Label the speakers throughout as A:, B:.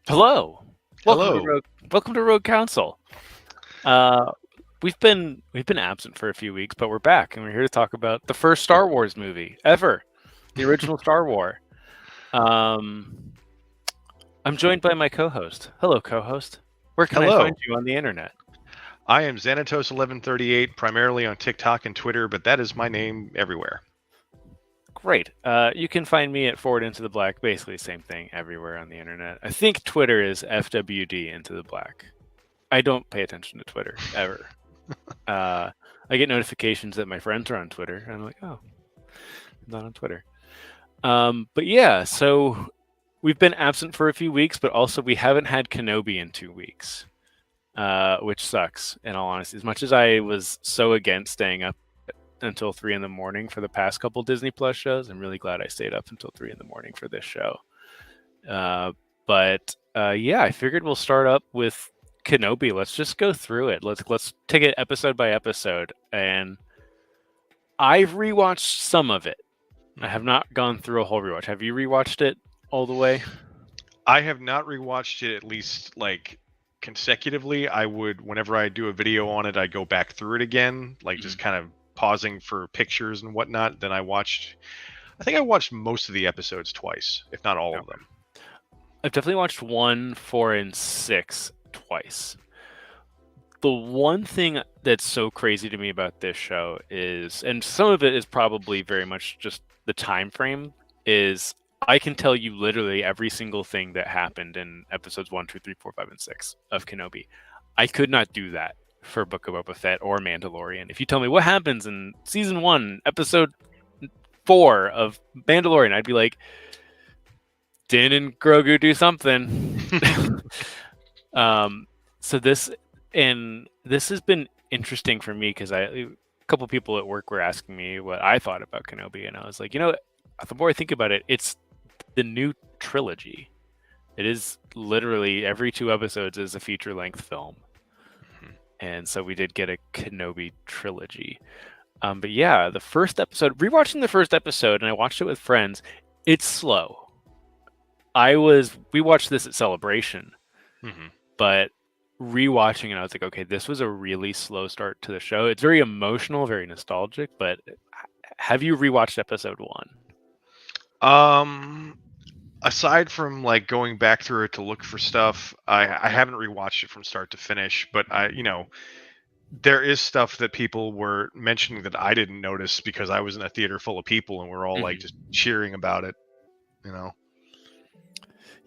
A: Hello, welcome to
B: Hello.
A: Rogue. Welcome to Rogue Council. Uh, we've been absent for a few weeks, but we're back, and we're here to talk about the first Star Wars movie ever, the original Star Wars. Um, I'm joined by my co-host. Hello, co-host. Where can I find
B: Hello.
A: you on the internet?
B: I am Xanatos1138, primarily on TikTok and Twitter, but that is my name everywhere.
A: Great. You can find me at Forward Into the Black. Basically, same thing everywhere on the internet. I think Twitter is FWD Into the Black. I don't pay attention to Twitter ever. Uh, I get notifications that my friends are on Twitter, and I'm like, oh, I'm not on Twitter. But yeah, so we've been absent for a few weeks, but also we haven't had Kenobi in 2 weeks, which sucks. In all honesty, as much as I was so against staying up until 3 in the morning for the past couple Disney Plus shows, I'm really glad I stayed up until 3 in the morning for this show. But yeah, I figured we'll start up with Kenobi. Let's just go through it. Let's take it episode by episode. And I've rewatched some of it. I have
B: Mhm.
A: not gone through a whole rewatch. Have you rewatched it all the way?
B: I have not rewatched it at least like consecutively. I would, whenever I do a video on it, I go back through it again, like
A: Mhm.
B: just kind of pausing for pictures and whatnot. Then I think I watched most of the episodes twice, if not all of
A: Okay.
B: them.
A: I've definitely watched 1, 4, and 6 twice. The one thing that's so crazy to me about this show is, and some of it is probably very much just the time frame, is I can tell you literally every single thing that happened in episodes 1, 2, 3, 4, 5, and 6 of Kenobi. I could not do that for Book of Boba Fett or Mandalorian. If you tell me what happens in season 1, episode 4 of Mandalorian, I'd be like, didn't Grogu do something? um, so this has been interesting for me because a couple people at work were asking me what I thought about Kenobi, and I was like, the more I think about it, it's the new trilogy. It is literally every 2 episodes is a feature length film, and so we did get a Kenobi trilogy. But yeah, the first episode, rewatching the first episode, and I watched it with friends. It's slow. We watched this at Celebration,
B: Mhm.
A: but rewatching it, I was like, okay, this was a really slow start to the show. It's very emotional, very nostalgic. But have you rewatched episode 1?
B: Um, Aside from like going back through it to look for stuff, I haven't rewatched it from start to finish, but there is stuff that people were mentioning that I didn't notice because I was in a theater full of people and we're all like just
A: Mm-hmm.
B: cheering about it, you know.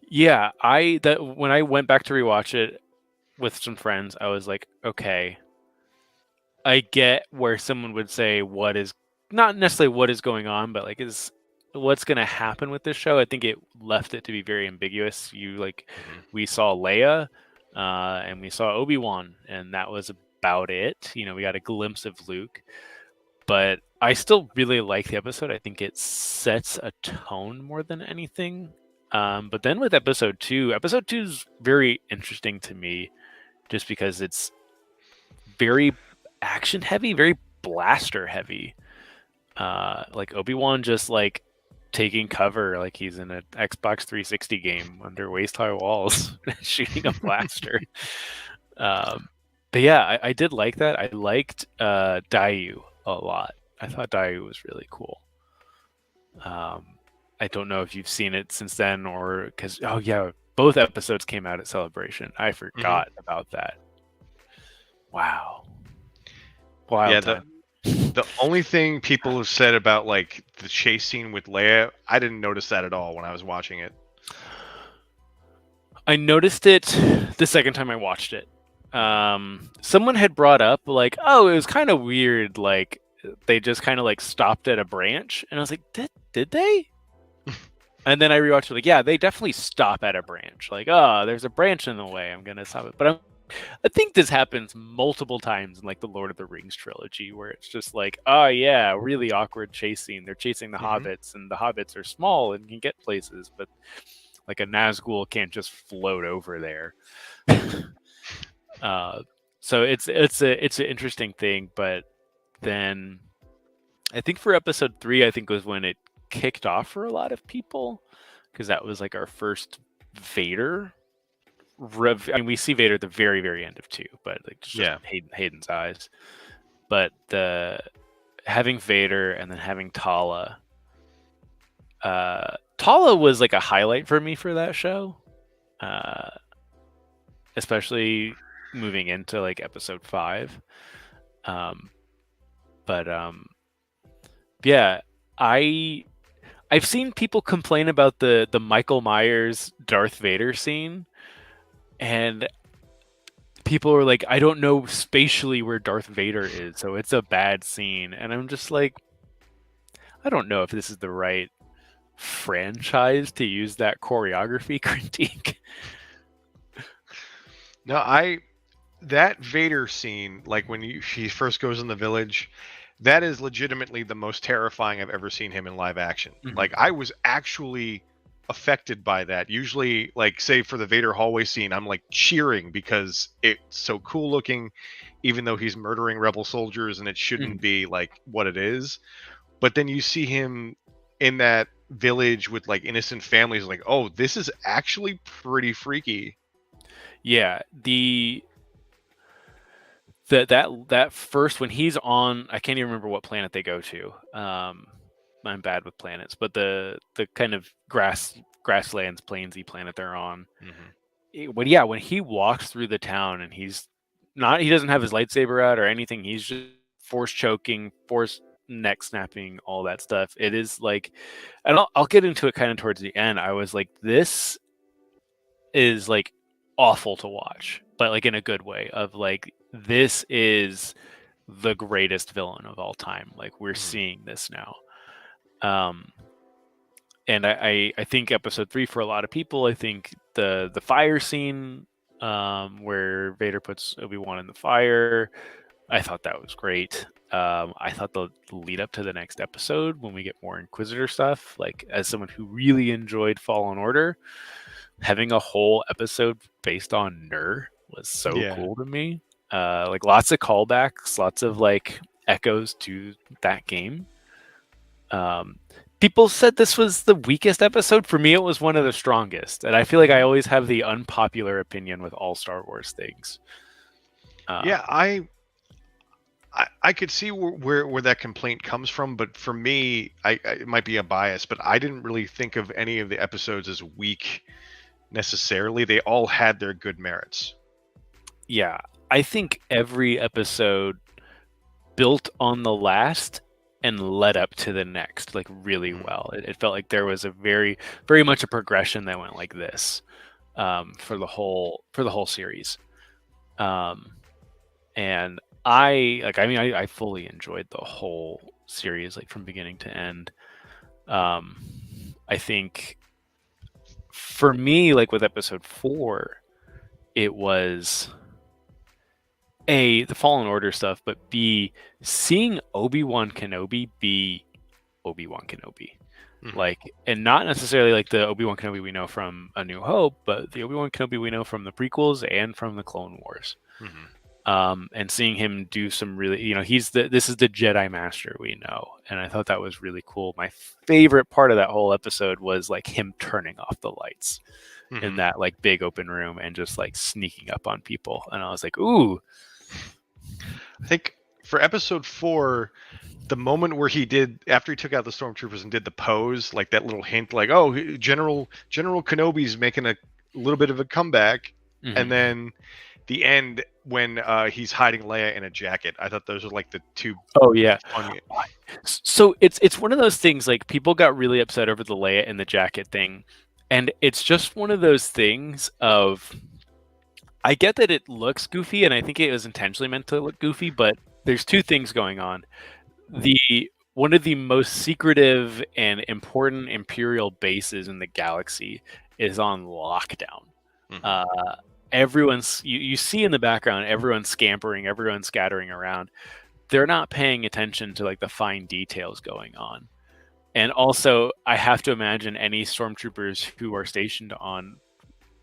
A: Yeah, I that when I went back to rewatch it with some friends, I was like, okay, I get where someone would say what is not necessarily what is going on, but like is what's going to happen with this show. I think it left it to be very ambiguous.
B: Mhm.
A: We saw Leia, and we saw Obi-Wan, and that was about it. We got a glimpse of Luke, but I still really like the episode. I think it sets a tone more than anything. But then with episode two is very interesting to me, just because it's very action heavy, very blaster heavy. Like Obi-Wan just like taking cover like he's in an Xbox 360 game under waist high walls shooting a blaster. Um, but yeah, I did like that. I liked Dayu a lot. I thought Dayu was really cool. Um, I don't know if you've seen it since then, or because oh yeah, both episodes came out at Celebration. I
B: Mhm.
A: forgot about that. Wow,
B: Yeah,
A: wild
B: the
A: time.
B: the only thing people have said about like the chase scene with Leia, I didn't notice that at all when I was watching it.
A: I noticed it the second time I watched it.
B: Mhm.
A: Someone had brought up like, oh, it was kind of weird. Like they just kind of like stopped at a branch, and I was like, did they? And then I rewatched it. Like, yeah, they definitely stop at a branch. Like, oh, there's a branch in the way. I'm gonna stop it. But I think this happens multiple times in like the Lord of the Rings trilogy, where it's just like, oh yeah, really awkward chase scene. They're chasing the
B: Mhm.
A: hobbits, and the hobbits are small and can get places, but like a Nazgul can't just float over there. uh, so it's an interesting thing. But then I think for episode 3, I think was when it kicked off for a lot of people, because that was like our first Vader. I mean, we see Vader at the very, very end of 2, but like it's just
B: Yeah.
A: Hayden's eyes. But the having Vader and then having Tala. Tala was like a highlight for me for that show, uh, especially moving into like episode 5. Um, but yeah, I I've seen people complain about the Michael Myers Darth Vader scene, and people are like, I don't know spatially where Darth Vader is, so it's a bad scene. And I'm just like, I don't know if this is the right franchise to use that choreography critique.
B: No, that Vader scene, like when she first goes in the village, that is legitimately the most terrifying I've ever seen him in live action.
A: Mhm.
B: Like I was actually affected by that. Usually, like say for the Vader hallway scene, I'm like cheering because it's so cool looking, even though he's murdering rebel soldiers and it shouldn't
A: Mhm.
B: be like what it is. But then you see him in that village with like innocent families, like, oh, this is actually pretty freaky.
A: Yeah, that first when he's on, I can't even remember what planet they go to. I'm bad with planets, but the kind of grasslands, plainsy planet they're on.
B: Hmm.
A: When he walks through the town and he doesn't have his lightsaber out or anything. He's just force choking, force neck snapping, all that stuff. It is like, and I'll get into it kind of towards the end. I was like, this is like awful to watch, but like in a good way. Of like, this is the greatest villain of all time. Like we're
B: Hmm.
A: seeing this now. Um, and I think episode 3 for a lot of people, I think the fire scene, where Vader puts Obi-Wan in the fire, I thought that was great. I thought the lead up to the next episode when we get more Inquisitor stuff, like as someone who really enjoyed Fallen Order, having a whole episode based on Nur was so
B: Yeah.
A: cool to me. Like lots of callbacks, lots of like echoes to that game. Um, People said this was the weakest episode. For me, it was one of the strongest, and I feel like I always have the unpopular opinion with all Star Wars things.
B: Yeah,
A: Um,
B: I could see where that complaint comes from, but for me, it might be a bias, but I didn't really think of any of the episodes as weak necessarily. They all had their good merits.
A: yeah, I think every episode built on the last and led up to the next like really
B: Mhm.
A: well. It felt like there was a very much a progression that went like this, for the whole series. Um, and I fully enjoyed the whole series like from beginning to end. Um, I think for me, like with episode 4, it was A, the Fallen Order stuff, but B, seeing Obi-Wan Kenobi be Obi-Wan Kenobi.
B: Mhm.
A: Like, and not necessarily like the Obi-Wan Kenobi we know from A New Hope, but the Obi-Wan Kenobi we know from the prequels and from the Clone Wars.
B: Mhm.
A: And seeing him do some really, this is the Jedi Master we know, and I thought that was really cool. My favorite part of that whole episode was like him turning off the lights in
B: Mhm.
A: that like big open room and just like sneaking up on people, and I was like, ooh.
B: I think for episode 4, the moment where he did after he took out the stormtroopers and did the pose, like that little hint, like, oh, General Kenobi's making a little bit of a comeback, and
A: Mhm.
B: then the end when he's hiding Leia in a jacket. I thought those were like the two
A: Oh yeah.
B: funny.
A: So it's one of those things like people got really upset over the Leia in the jacket thing, and it's just one of those things of I get that it looks goofy, and I think it was intentionally meant to look goofy, but there's two things going on. The One of the most secretive and important Imperial bases in the galaxy is on lockdown.
B: Mhm.
A: Uh, you see in the background everyone's scampering, everyone's scattering around. They're not paying attention to like the fine details going on. And also, I have to imagine any stormtroopers who are stationed on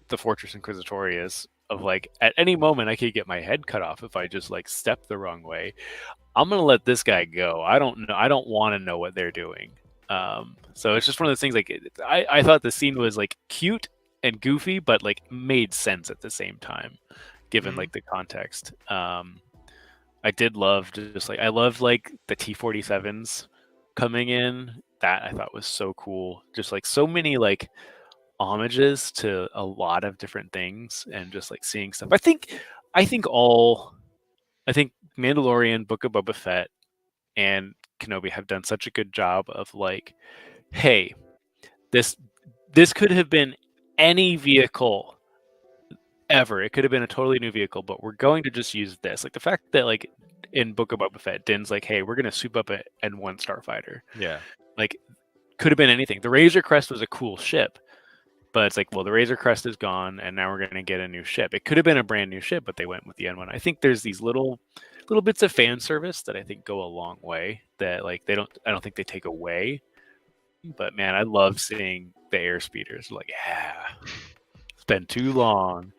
A: the Fortress Inquisitorius of like at any moment I could get my head cut off if I just like step the wrong way. I'm gonna let this guy go. I don't know. I don't want to know what they're doing. So it's just one of those things. Like I thought the scene was like cute and goofy, but like made sense at the same time, given
B: Hmm.
A: like the context. I did love just like I loved like the T-47s coming in. That I thought was so cool. Just like so many like homages to a lot of different things and just like seeing stuff. I think all I think Mandalorian, Book of Boba Fett, and Kenobi have done such a good job of like, hey, this this could have been any vehicle ever. It could have been a totally new vehicle, but we're going to just use this. Like the fact that like in Book of Boba Fett, Din's like, hey, we're gonna soup up an N1 starfighter.
B: Yeah.
A: Like could have been anything. The Razor Crest was a cool ship, but it's like, well, the Razor Crest is gone, and now we're gonna get a new ship. It could have been a brand new ship, but they went with the N1. I think there's these little bits of fan service that I think go a long way. That like I don't think they take away. But man, I love seeing the air speeders. Like, yeah, it's been too long.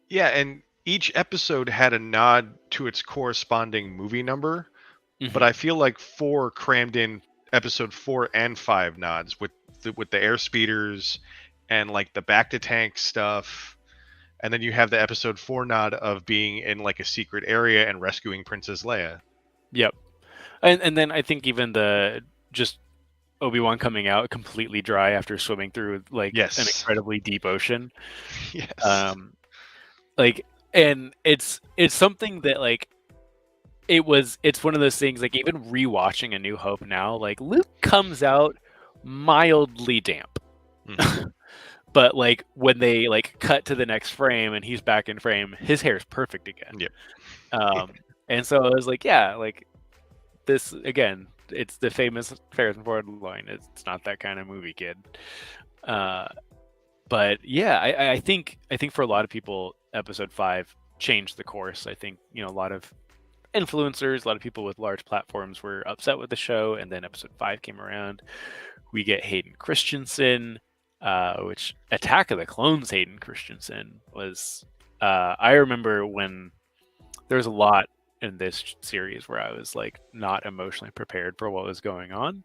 B: Yeah, and each episode had a nod to its corresponding movie number, but
A: Hmm.
B: I feel like 4 crammed in episode 4 and 5 nods with the air speeders and like the back to tank stuff. And then you have the episode 4 nod of being in like a secret area and rescuing Princess Leia.
A: Yep. And then I think even the just Obi-Wan coming out completely dry after swimming through like an
B: Yes.
A: incredibly deep ocean.
B: Yes.
A: Um, like, and it's something that like it's one of those things like even rewatching A New Hope now, like Luke comes out mildly damp.
B: Hmm.
A: But like when they like cut to the next frame and he's back in frame, his hair is perfect again.
B: Yep.
A: And so I was like, yeah, like this again, it's the famous Harrison Ford line. It's not that kind of movie, kid. Uh, but yeah, I think for a lot of people, episode 5 changed the course. I think a lot of influencers, a lot of people with large platforms were upset with the show, and then episode 5 came around. We get Hayden Christensen, which Attack of the Clones Hayden Christensen was. I remember when there was a lot in this series where I was like not emotionally prepared for what was going on.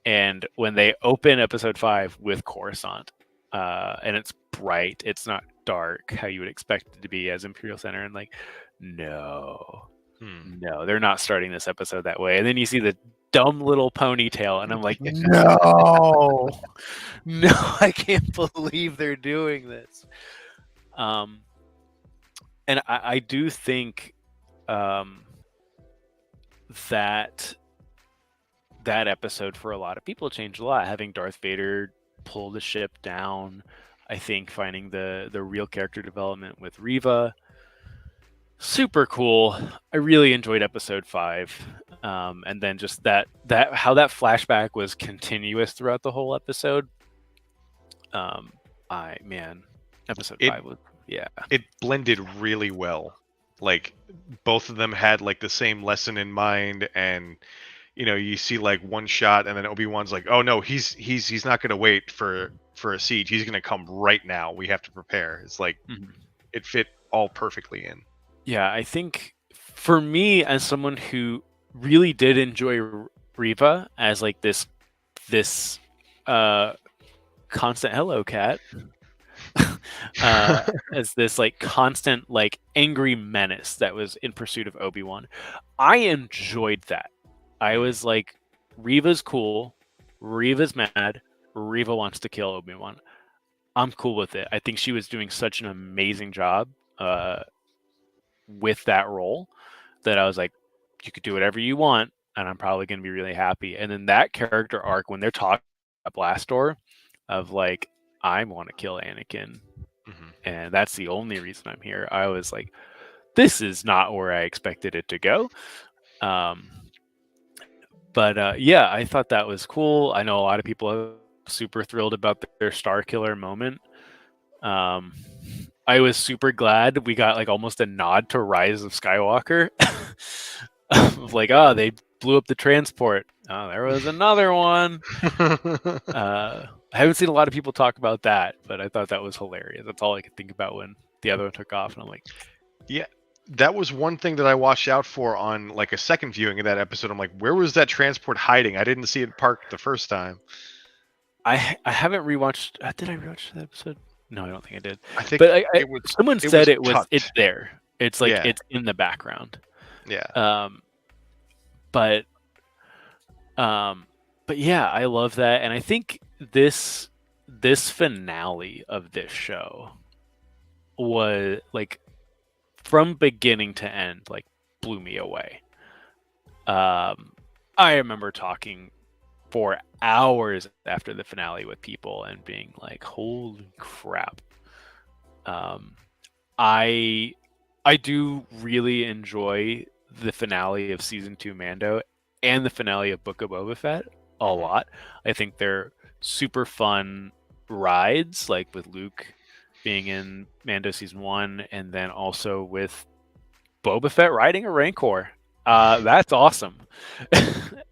A: And when they open episode 5 with Coruscant, and it's bright, it's not dark how you would expect it to be as Imperial Center, and like, no,
B: Hmm.
A: no, they're not starting this episode that way. And then you see the dumb little ponytail, and I'm like, no, no, I can't believe they're doing this. Um, and I do think um, that that episode for a lot of people changed a lot. Having Darth Vader pull the ship down, I think finding the real character development with Reva, super cool. I really enjoyed episode 5, and then just that how that flashback was continuous throughout the whole episode. Um, I man, episode
B: It
A: 5 was yeah.
B: it blended really well. Like both of them had like the same lesson in mind, and you see like one shot and then Obi-Wan's like, "Oh no, he's not going to wait for a siege. He's going to come right now. We have to prepare." It's like
A: Mhm.
B: it fit all perfectly in.
A: Yeah, I think for me as someone who really did enjoy Reva as like this uh constant hello cat as this like constant like angry menace that was in pursuit of Obi-Wan. I enjoyed that. I
B: Mm.
A: was like, Reva's cool, Reva's mad, Reva wants to kill Obi-Wan. I'm cool with it. I think she was doing such an amazing job with that role that I was like, you could do whatever you want, and I'm probably going to be really happy. And then that character arc when they're talking at Blast Door of like, I want to kill Anakin,
B: Hmm.
A: and that's the only reason I'm here. I was like, this is not where I expected it to go. Um, but yeah, I thought that was cool. I know a lot of people are super thrilled about their Star Killer moment. Um, I was super glad we got like almost a nod to Rise of Skywalker. Of like, oh, they blew up the transport. Oh, there was another one. I haven't seen a lot of people talk about that, but I thought that was hilarious. That's all I could think about when the other one took off, and I'm like,
B: Yeah, that was one thing that I watched out for on like a second viewing of that episode. I'm like, where was that transport hiding? I didn't see it parked the first time.
A: I haven't rewatched. Did I rewatch that episode? No, I don't think I did.
B: I think
A: But someone
B: it
A: said
B: was
A: it's
B: tucked.
A: there. It's like
B: Yeah,
A: it's in the background.
B: yeah.
A: Um, but um, but yeah, I love that, and I think this finale of this show was like from beginning to end, like blew me away. Um, I remember talking for hours after the finale with people and being like, "Holy crap!" Um, I I do really enjoy the finale of season two Mando and the finale of Book of Boba Fett a
B: Hmm.
A: lot. I think they're super fun rides, like with Luke being in Mando season one, and then also with Boba Fett riding a Rancor. That's awesome.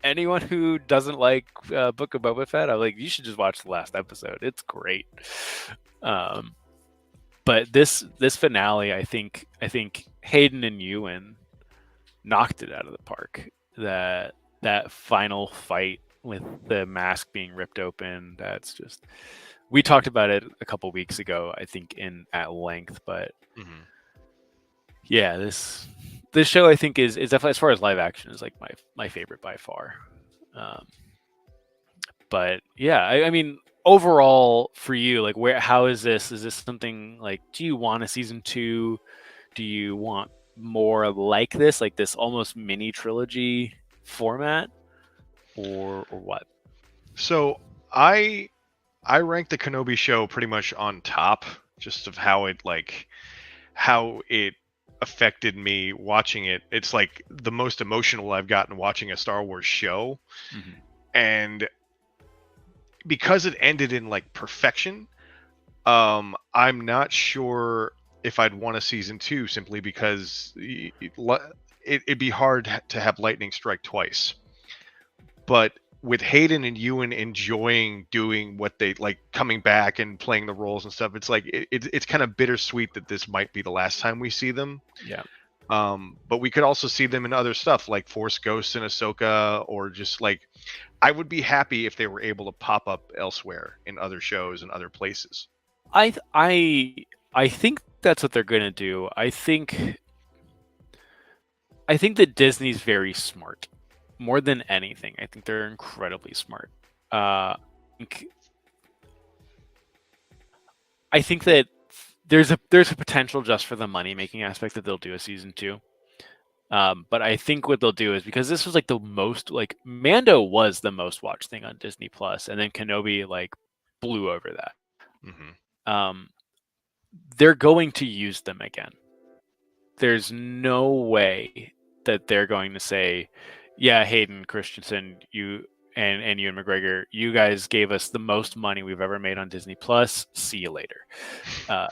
A: Anyone who doesn't like Book of Boba Fett, I'm like, you should just watch the last episode. It's great. Um, but this finale, I think Hayden and Ewan knocked it out of the park. That final fight with the mask being ripped open, that's just we talked about it a couple weeks ago, I think in at length, but
B: Hmm.
A: yeah, this show I think is definitely as far as live action is like my favorite by far. Um, but yeah, I mean overall for you, like where how is this? Is this something like do you want a season two? Do you want more like this almost mini trilogy format, or what?
B: So I I rank the Kenobi show pretty much on top, just of how it affected me watching it. It's like the most emotional I've gotten watching a Star Wars show,
A: Hmm.
B: and because it ended in like perfection, I'm not sure if I'd want a season two simply because it'd be hard to have lightning strike twice. But with Hayden and Ewan enjoying doing what they like, coming back and playing the roles and stuff, it's like it's kind of bittersweet that this might be the last time we see them.
A: Yeah,
B: But we could also see them in other stuff like Force Ghosts and Ahsoka, or just like I would be happy if they were able to pop up elsewhere in other shows and other places.
A: I think that's what they're gonna do. I think that Disney's very smart. More than anything, I think they're incredibly smart. I think I think that there's a potential just for the money making aspect that they'll do a season two. But I think what they'll do is because this was like the most like Mando was the most watched thing on Disney Plus, and then Kenobi like blew over that.
B: Hmm.
A: Um, they're going to use them again. There's no way that they're going to say, "Yeah, Hayden Christensen, you and Ewan McGregor, you guys gave us the most money we've ever made on Disney Plus. See you later." Uh,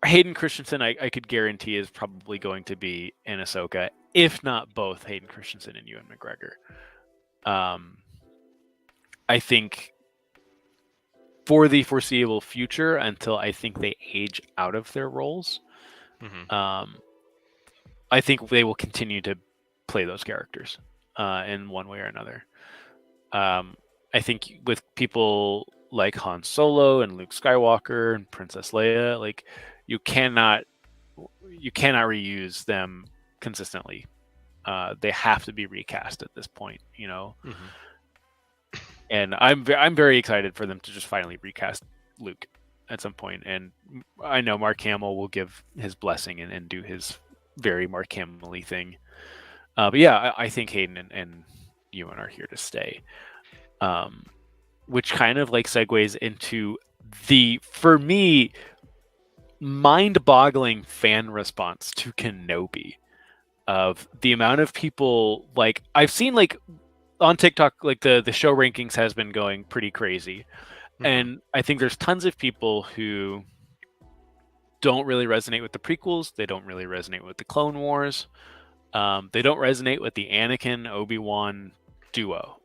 A: Hayden Christensen, I could guarantee is probably going to be in Ahsoka, if not both Hayden Christensen and Ewan McGregor. Um, I think for the foreseeable future, until I think they age out of their roles,
B: Hmm.
A: um, I think they will continue to play those characters in one way or another. Um, I think with people like Han Solo and Luke Skywalker and Princess Leia, like you cannot you cannot reuse them consistently. They have to be recast at this point, you know.
B: Hmm.
A: And I'm very excited for them to just finally recast Luke at some point. And I know Mark Hamill will give his blessing and do his very Mark Hamill-y thing. But yeah, I think Hayden and Ewan are here to stay. Um, which kind of like segues into the for me mind-boggling fan response to Kenobi of the amount of people like I've seen like on TikTok like the show rankings has been going pretty crazy.
B: Hmm.
A: And I think there's tons of people who don't really resonate with the prequels, they don't really resonate with the Clone Wars. They don't resonate with the Anakin Obi-Wan duo.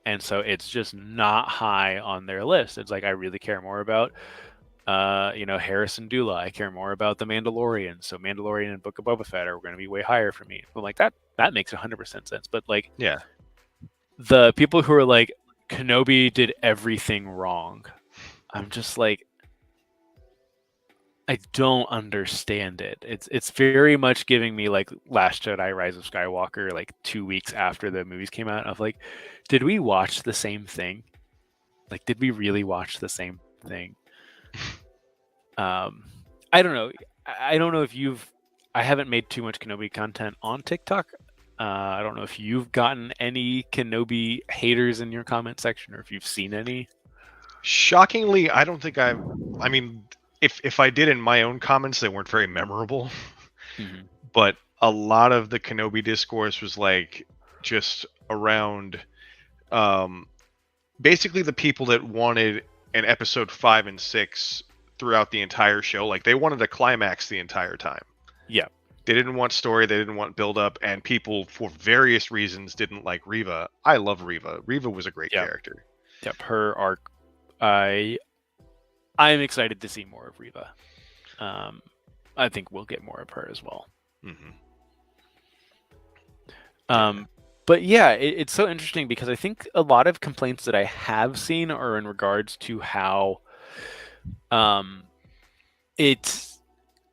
A: And so it's just not high on their list. It's like I really care more about Harrison Dula. I care more about the Mandalorian. So Mandalorian and Book of Boba Fett are going to be way higher for me. I'm like that makes 100% sense. But like
B: Yeah.
A: the people who are like Kenobi did everything wrong. I'm just like, I don't understand it. It's very much giving me like Last Jedi: Rise of Skywalker, like 2 weeks after the movies came out. Of like, did we watch the same thing? Like, did we really watch the same thing? Um, I don't know. I don't know if you've. I haven't made too much Kenobi content on TikTok. I don't know if you've gotten any Kenobi haters in your comment section, or if you've seen any.
B: Shockingly, I don't think I mean, if I did in my own comments, they weren't very memorable.
A: Mhm.
B: But a lot of the Kenobi discourse was like just around um, basically the people that wanted an episode 5 and 6 throughout the entire show. Like they wanted a climax the entire time.
A: Yeah,
B: They didn't want story, they didn't want build up, and people for various reasons didn't like Riva. I love Riva. Riva was a great
A: yeah,
B: character.
A: yep. Her arc. I I'm excited to see more of Reva. Um, I think we'll get more of her as well.
B: Hmm. Yeah.
A: Um, but yeah, it's so interesting because I think a lot of complaints that I have seen are in regards to how um, it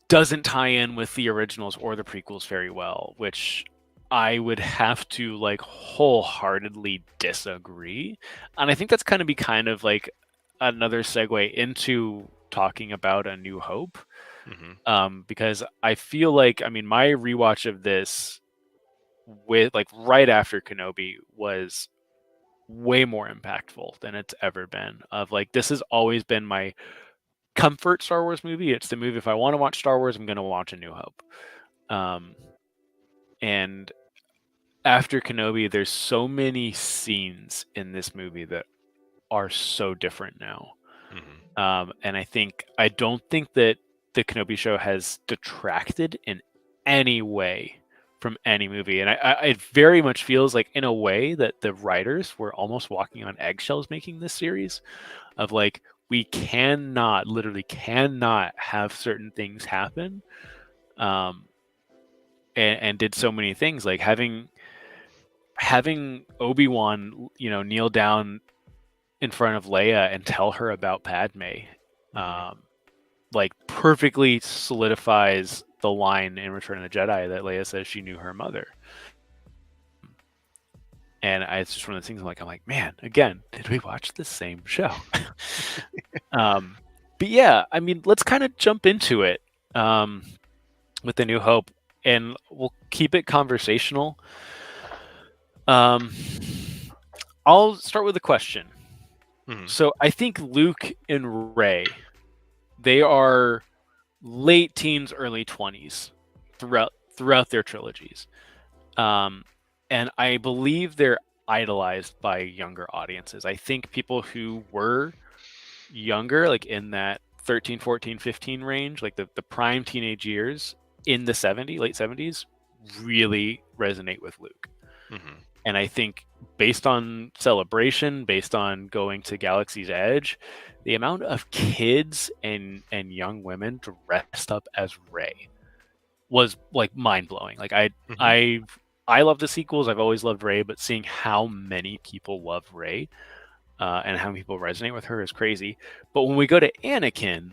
A: doesn't tie in with the originals or the prequels very well, which I would have to like wholeheartedly disagree. And I think that's kind of be kind of like another segue into talking about A New Hope.
B: Hmm.
A: Because I feel like, I mean, my rewatch of this with like right after Kenobi was way more impactful than it's ever been. Of like, this has always been my comfort Star Wars movie. It's the movie, if I want to watch Star Wars, I'm going to watch A New Hope. Um, and after Kenobi, there's so many scenes in this movie that are so different now.
B: Hmm.
A: And I don't think that the Kenobi show has detracted in any way from any movie. And it very much feels like, in a way, that the writers were almost walking on eggshells making this series. Of like, we cannot, literally cannot have certain things happen. Um, and did so many things like having Obi-Wan, kneel down in front of Leia and tell her about Padme,
B: Hmm.
A: um, like perfectly solidifies the line in Return of the Jedi that Leia says she knew her mother. And it's just one of those things I'm like, man, again, did we watch the same show? um, but yeah, I mean, let's kind of jump into it with the New Hope, and we'll keep it conversational. Um, I'll start with a question.
B: Hmm.
A: So I think Luke and Rey, they are late teens, early 20s throughout their trilogies. Um, and I believe they're idolized by younger audiences. I think people who were younger, like in that 13, 14, 15 range, like the prime teenage years in the late 70s, really resonate with Luke.
B: Hmm.
A: And I think based on Celebration, based on going to Galaxy's Edge, the amount of kids and young women dressed up as Rey was like mind blowing. Like
B: Hmm.
A: I love the sequels. I've always loved Rey, but seeing how many people love Rey and how many people resonate with her is crazy. But when we go to Anakin,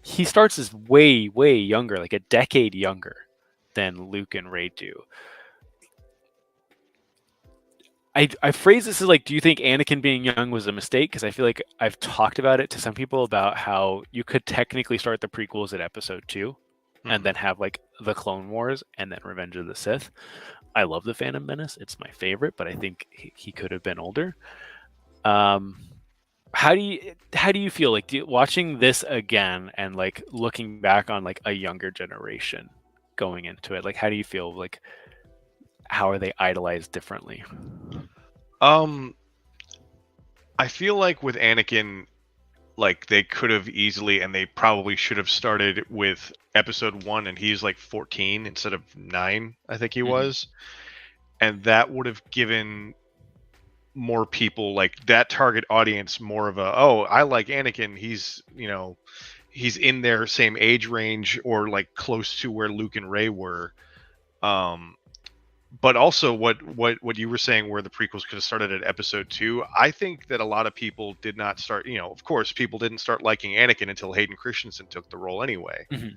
A: he starts as way younger, like a decade younger than Luke and Rey do. I phrase this as like, do you think Anakin being young was a mistake? Because I feel like I've talked about it to some people about how you could technically start the prequels at Episode 2, and
B: Hmm.
A: then have like the Clone Wars and then Revenge of the Sith. I love the Phantom Menace; it's my favorite, but I think he could have been older. Um, how do you feel like watching this again and like looking back on like a younger generation going into it? Like, how do you feel? Like, how are they idolized differently?
B: Um, I feel like with Anakin, like they could have easily, and they probably should have started with episode 1, and he's like 14 instead of 9, I think he
A: Hmm.
B: was, and that would have given more people like that target audience more of a, oh, I like Anakin. He's in their same age range or like close to where Luke and Ray were. Um, but also what you were saying, where the prequels could have started at episode 2. I think that a lot of people did not start, of course people didn't start liking Anakin until Hayden Christensen took the role anyway.
A: Mhm.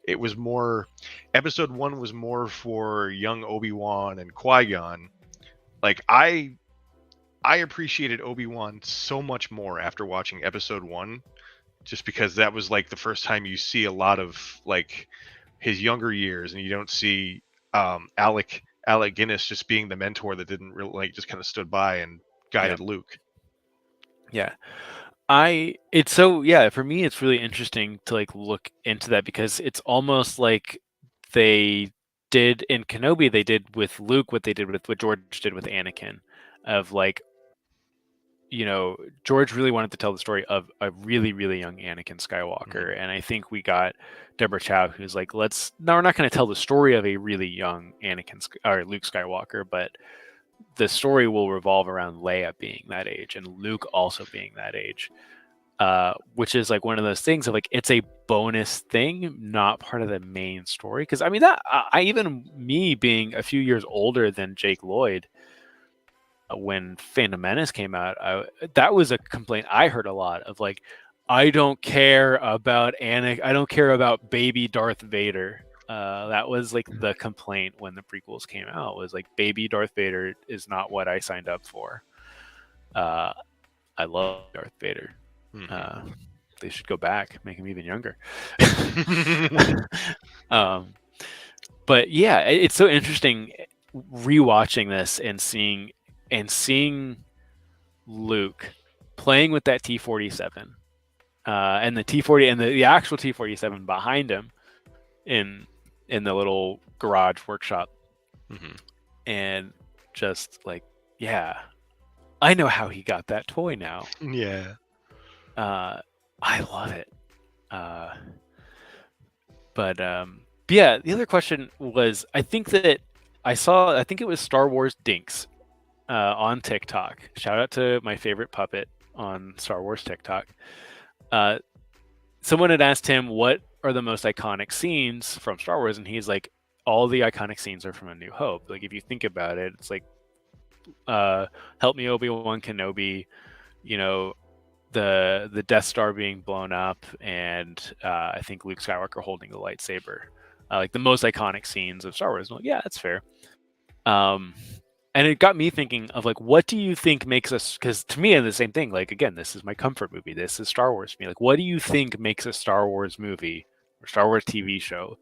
B: It was more, episode 1 was more for young Obi-Wan and Qui-Gon. Like I appreciated Obi-Wan so much more after watching episode 1, just because that was like the first time you see a lot of like his younger years, and you don't see Alec Guinness just being the mentor that didn't really, like, just kind of stood by and
A: Yeah.
B: guided Luke.
A: Yeah. It's so, yeah, for me it's really interesting to like look into that, because it's almost like they did in Kenobi, they did with Luke what they did with what George did with Anakin, of like, George really wanted to tell the story of a really, really young Anakin
B: Mhm.
A: Skywalker. And I think we got Deborah Chow, who's like, no, we're not going to tell the story of a really young or Luke Skywalker, but the story will revolve around Leia being that age and Luke also being that age. Which is like one of those things of like, it's a bonus thing, not part of the main story. Because I mean, that I even me being a few years older than Jake Lloyd, when Phantom Menace came out, that was a complaint I heard a lot of, like, I don't care about I don't care about baby Darth Vader. That was like the complaint when the prequels came out, was like, baby Darth Vader is not what I signed up for. Uh, I love Darth Vader. Uh,
B: Mhm.
A: they should go back, make him even younger. um, but yeah, it's so interesting rewatching this and seeing Luke playing with that T-47, and the T-40 and the actual T-47 behind him in the little garage workshop,
B: Mhm.
A: and just like, yeah, I know how he got that toy now.
B: Yeah.
A: Uh, I love it. Uh, but yeah, the other question was, I think that I think it was Star Wars Dinks on TikTok. Shout out to my favorite puppet on Star Wars TikTok. Uh, Someone had asked him what are the most iconic scenes from Star Wars, and he's like, all the iconic scenes are from A New Hope. Like, if you think about it, it's like, help me, Obi-Wan Kenobi, you know, the Death Star being blown up, and I think Luke Skywalker holding the lightsaber, like the most iconic scenes of Star Wars. I'm like, yeah, that's fair. Um, and it got me thinking of like, what do you think makes us? Because to me, it's the same thing. Like, again, this is my comfort movie. This is Star Wars to me. Like, what do you think makes a Star Wars movie or Star Wars TV show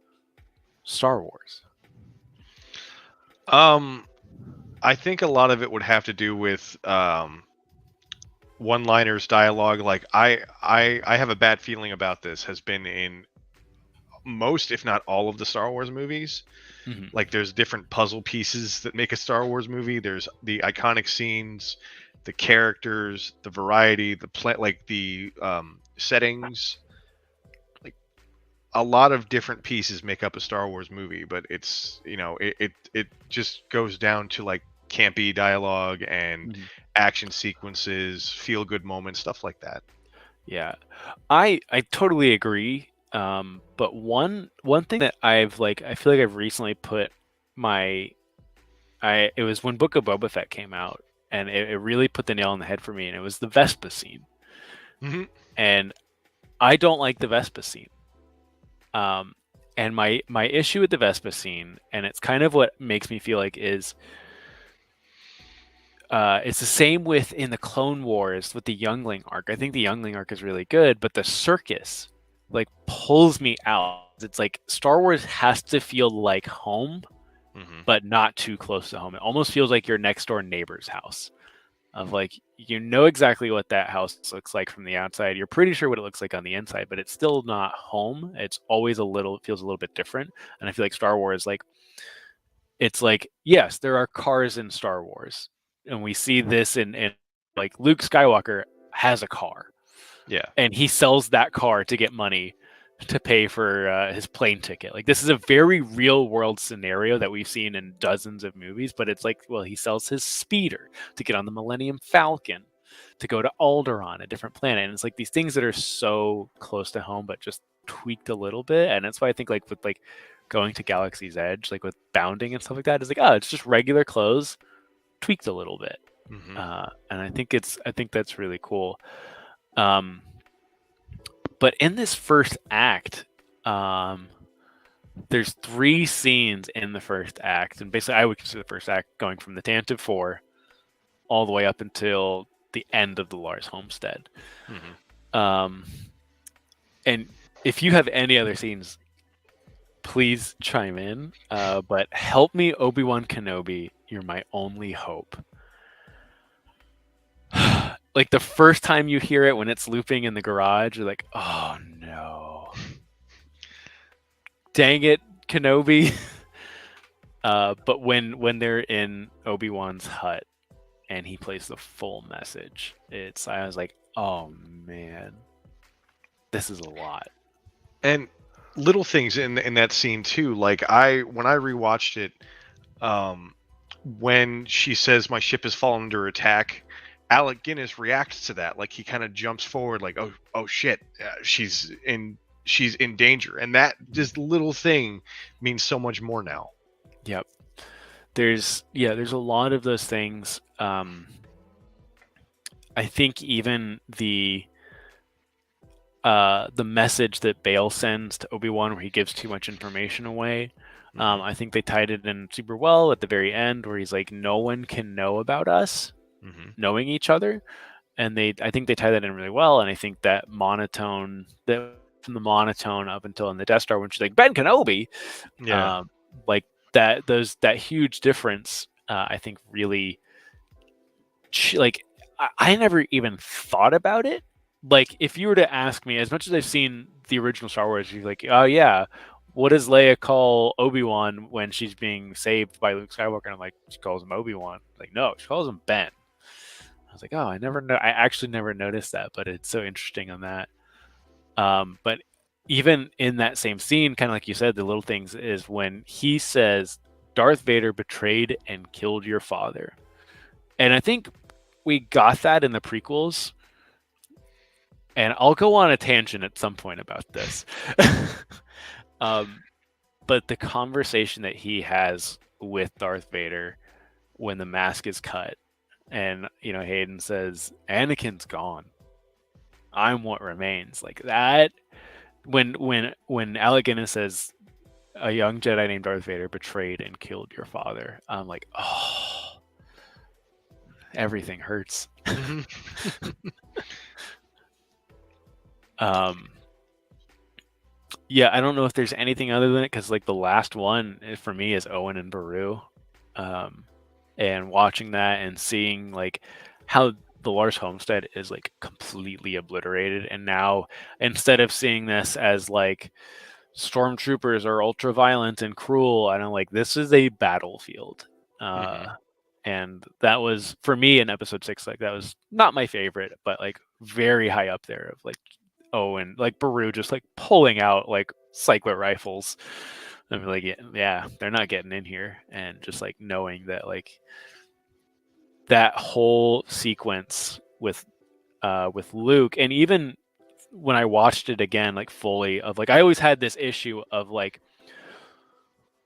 A: Star Wars?
B: um I think a lot of it would have to do with one-liners, dialogue. Like I have a bad feeling about this, has been in most, if not all, of the Star Wars movies.
A: Mm-hmm.
B: Like, there's different puzzle pieces that make a Star Wars movie. There's the iconic scenes, the characters, the variety, like the settings. Like, a lot of different pieces make up a Star Wars movie, but it's, it just goes down to like campy dialogue and
A: Mm-hmm.
B: action sequences, feel good moments, stuff like that.
A: Yeah, I totally agree. But one thing that I feel like I've recently put my I it was when Book of Boba Fett came out, and it really put the nail on the head for me, and it was the Vespa scene.
B: Hmm.
A: And I don't like the Vespa scene. Um, and my issue with the Vespa scene, and it's kind of what makes me feel like, is it's the same with in the Clone Wars with the Youngling arc. I think the Youngling arc is really good, but the circus like pulls me out. It's like Star Wars has to feel like home,
B: Hmm.
A: but not too close to home. It almost feels like your next door neighbor's house. Of like, you know exactly what that house looks like from the outside. You're pretty sure what it looks like on the inside, but it's still not home. It's always it feels a little bit different. And I feel like Star Wars, like, it's like, yes, there are cars in Star Wars, and we see this in like Luke Skywalker has a car,
B: Yeah.
A: and he sells that car to get money to pay for his plane ticket. Like, this is a very real world scenario that we've seen in dozens of movies, but it's like, well, he sells his speeder to get on the Millennium Falcon to go to Alderaan, a different planet. And it's like these things that are so close to home, but just tweaked a little bit. And that's why I think, like, with like going to Galaxy's Edge, like with bounding and stuff like that, is like, oh, it's just regular clothes tweaked a little bit.
B: Hmm.
A: And I think that's really cool. Um, but in this first act, um, there's 3 scenes in the first act, and basically I would consider the first act going from the Tantive 4 all the way up until the end of the Lars Homestead.
B: Hmm.
A: Um, and if you have any other scenes, please chime in. But help me, Obi-Wan Kenobi. You're my only hope. Like the first time you hear it when it's looping in the garage, you're like, oh no. Dang it, Kenobi. But when they're in Obi-Wan's hut and he plays the full message, I was like, oh man, this is a lot.
B: And little things in that scene too. Like when I rewatched it, um, when she says my ship has fallen under attack, Alec Guinness reacts to that. Like he kind of jumps forward, like oh shit, she's in danger, and that just little thing means so much more now.
A: Yep. There's a lot of those things. I think even the message that Bale sends to Obi-Wan where he gives too much information away.
B: Mhm.
A: I think they tied it in super well at the very end where he's like, no one can know about us
B: Mhm.
A: knowing each other. And I think they tie that in really well. And I think that monotone, that from the monotone up until in the Death Star when she's like, Ben Kenobi,
B: Yeah.
A: um, like that huge difference, I think really, like, I never even thought about it. Like, if you were to ask me, as much as I've seen the original Star Wars, you're like, oh yeah, what does Leia call Obi-Wan when she's being saved by Luke Skywalker? And I'm like, she calls him Obi-Wan. Like, no, she calls him Ben. I was like, oh, I actually never noticed that, but it's so interesting on that. But even in that same scene, kind of like you said, the little things is when he says, Darth Vader betrayed and killed your father. And I think we got that in the prequels. And I'll go on a tangent at some point about this. um, but the conversation that he has with Darth Vader when the mask is cut, and Hayden says, "Anakin's gone. I'm what remains." Like that. When Alec Guinness says, "A young Jedi named Darth Vader betrayed and killed your father," I'm like, oh, everything hurts.
B: Mhm.
A: um, yeah, I don't know if there's anything other than it because like the last one for me is Owen and Beru, and watching that and seeing like how the Lars Homestead is like completely obliterated, and now instead of seeing this as like stormtroopers are ultra violent and cruel, and I'm like, this is a battlefield.
B: Mhm.
A: Uh, and that was for me in episode 6, like that was not my favorite, but like very high up there of like Owen, like Beru just like pulling out like cycler rifles. I'm like, yeah, they're not getting in here, and just like knowing that like that whole sequence with Luke, and even when I watched it again, like fully, of like I always had this issue of like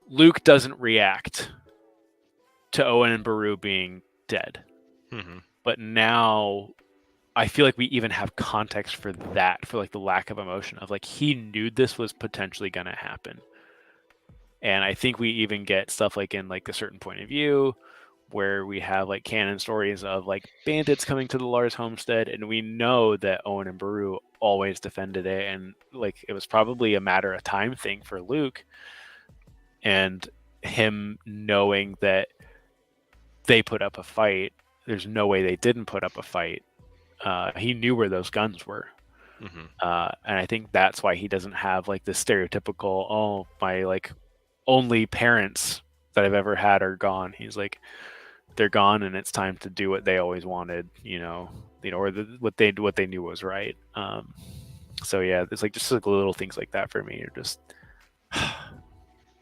A: Luke doesn't react to Owen and Beru being dead,
B: Mhm.
A: but now I feel like we even have context for that, for like the lack of emotion of like he knew this was potentially going to happen. And I think we even get stuff like in like a certain point of view where we have like canon stories of like bandits coming to the Lars homestead, and we know that Owen and Beru always defended it, and like it was probably a matter of time thing for Luke, and him knowing that they put up a fight. There's no way they didn't put up a fight. He knew where those guns were.
B: Mhm.
A: And I think that's why he doesn't have like the stereotypical, oh, my like only parents that I've ever had are gone. He's like, they're gone, and it's time to do what they always wanted, or what they knew was right. So yeah, it's like just like little things like that for me are just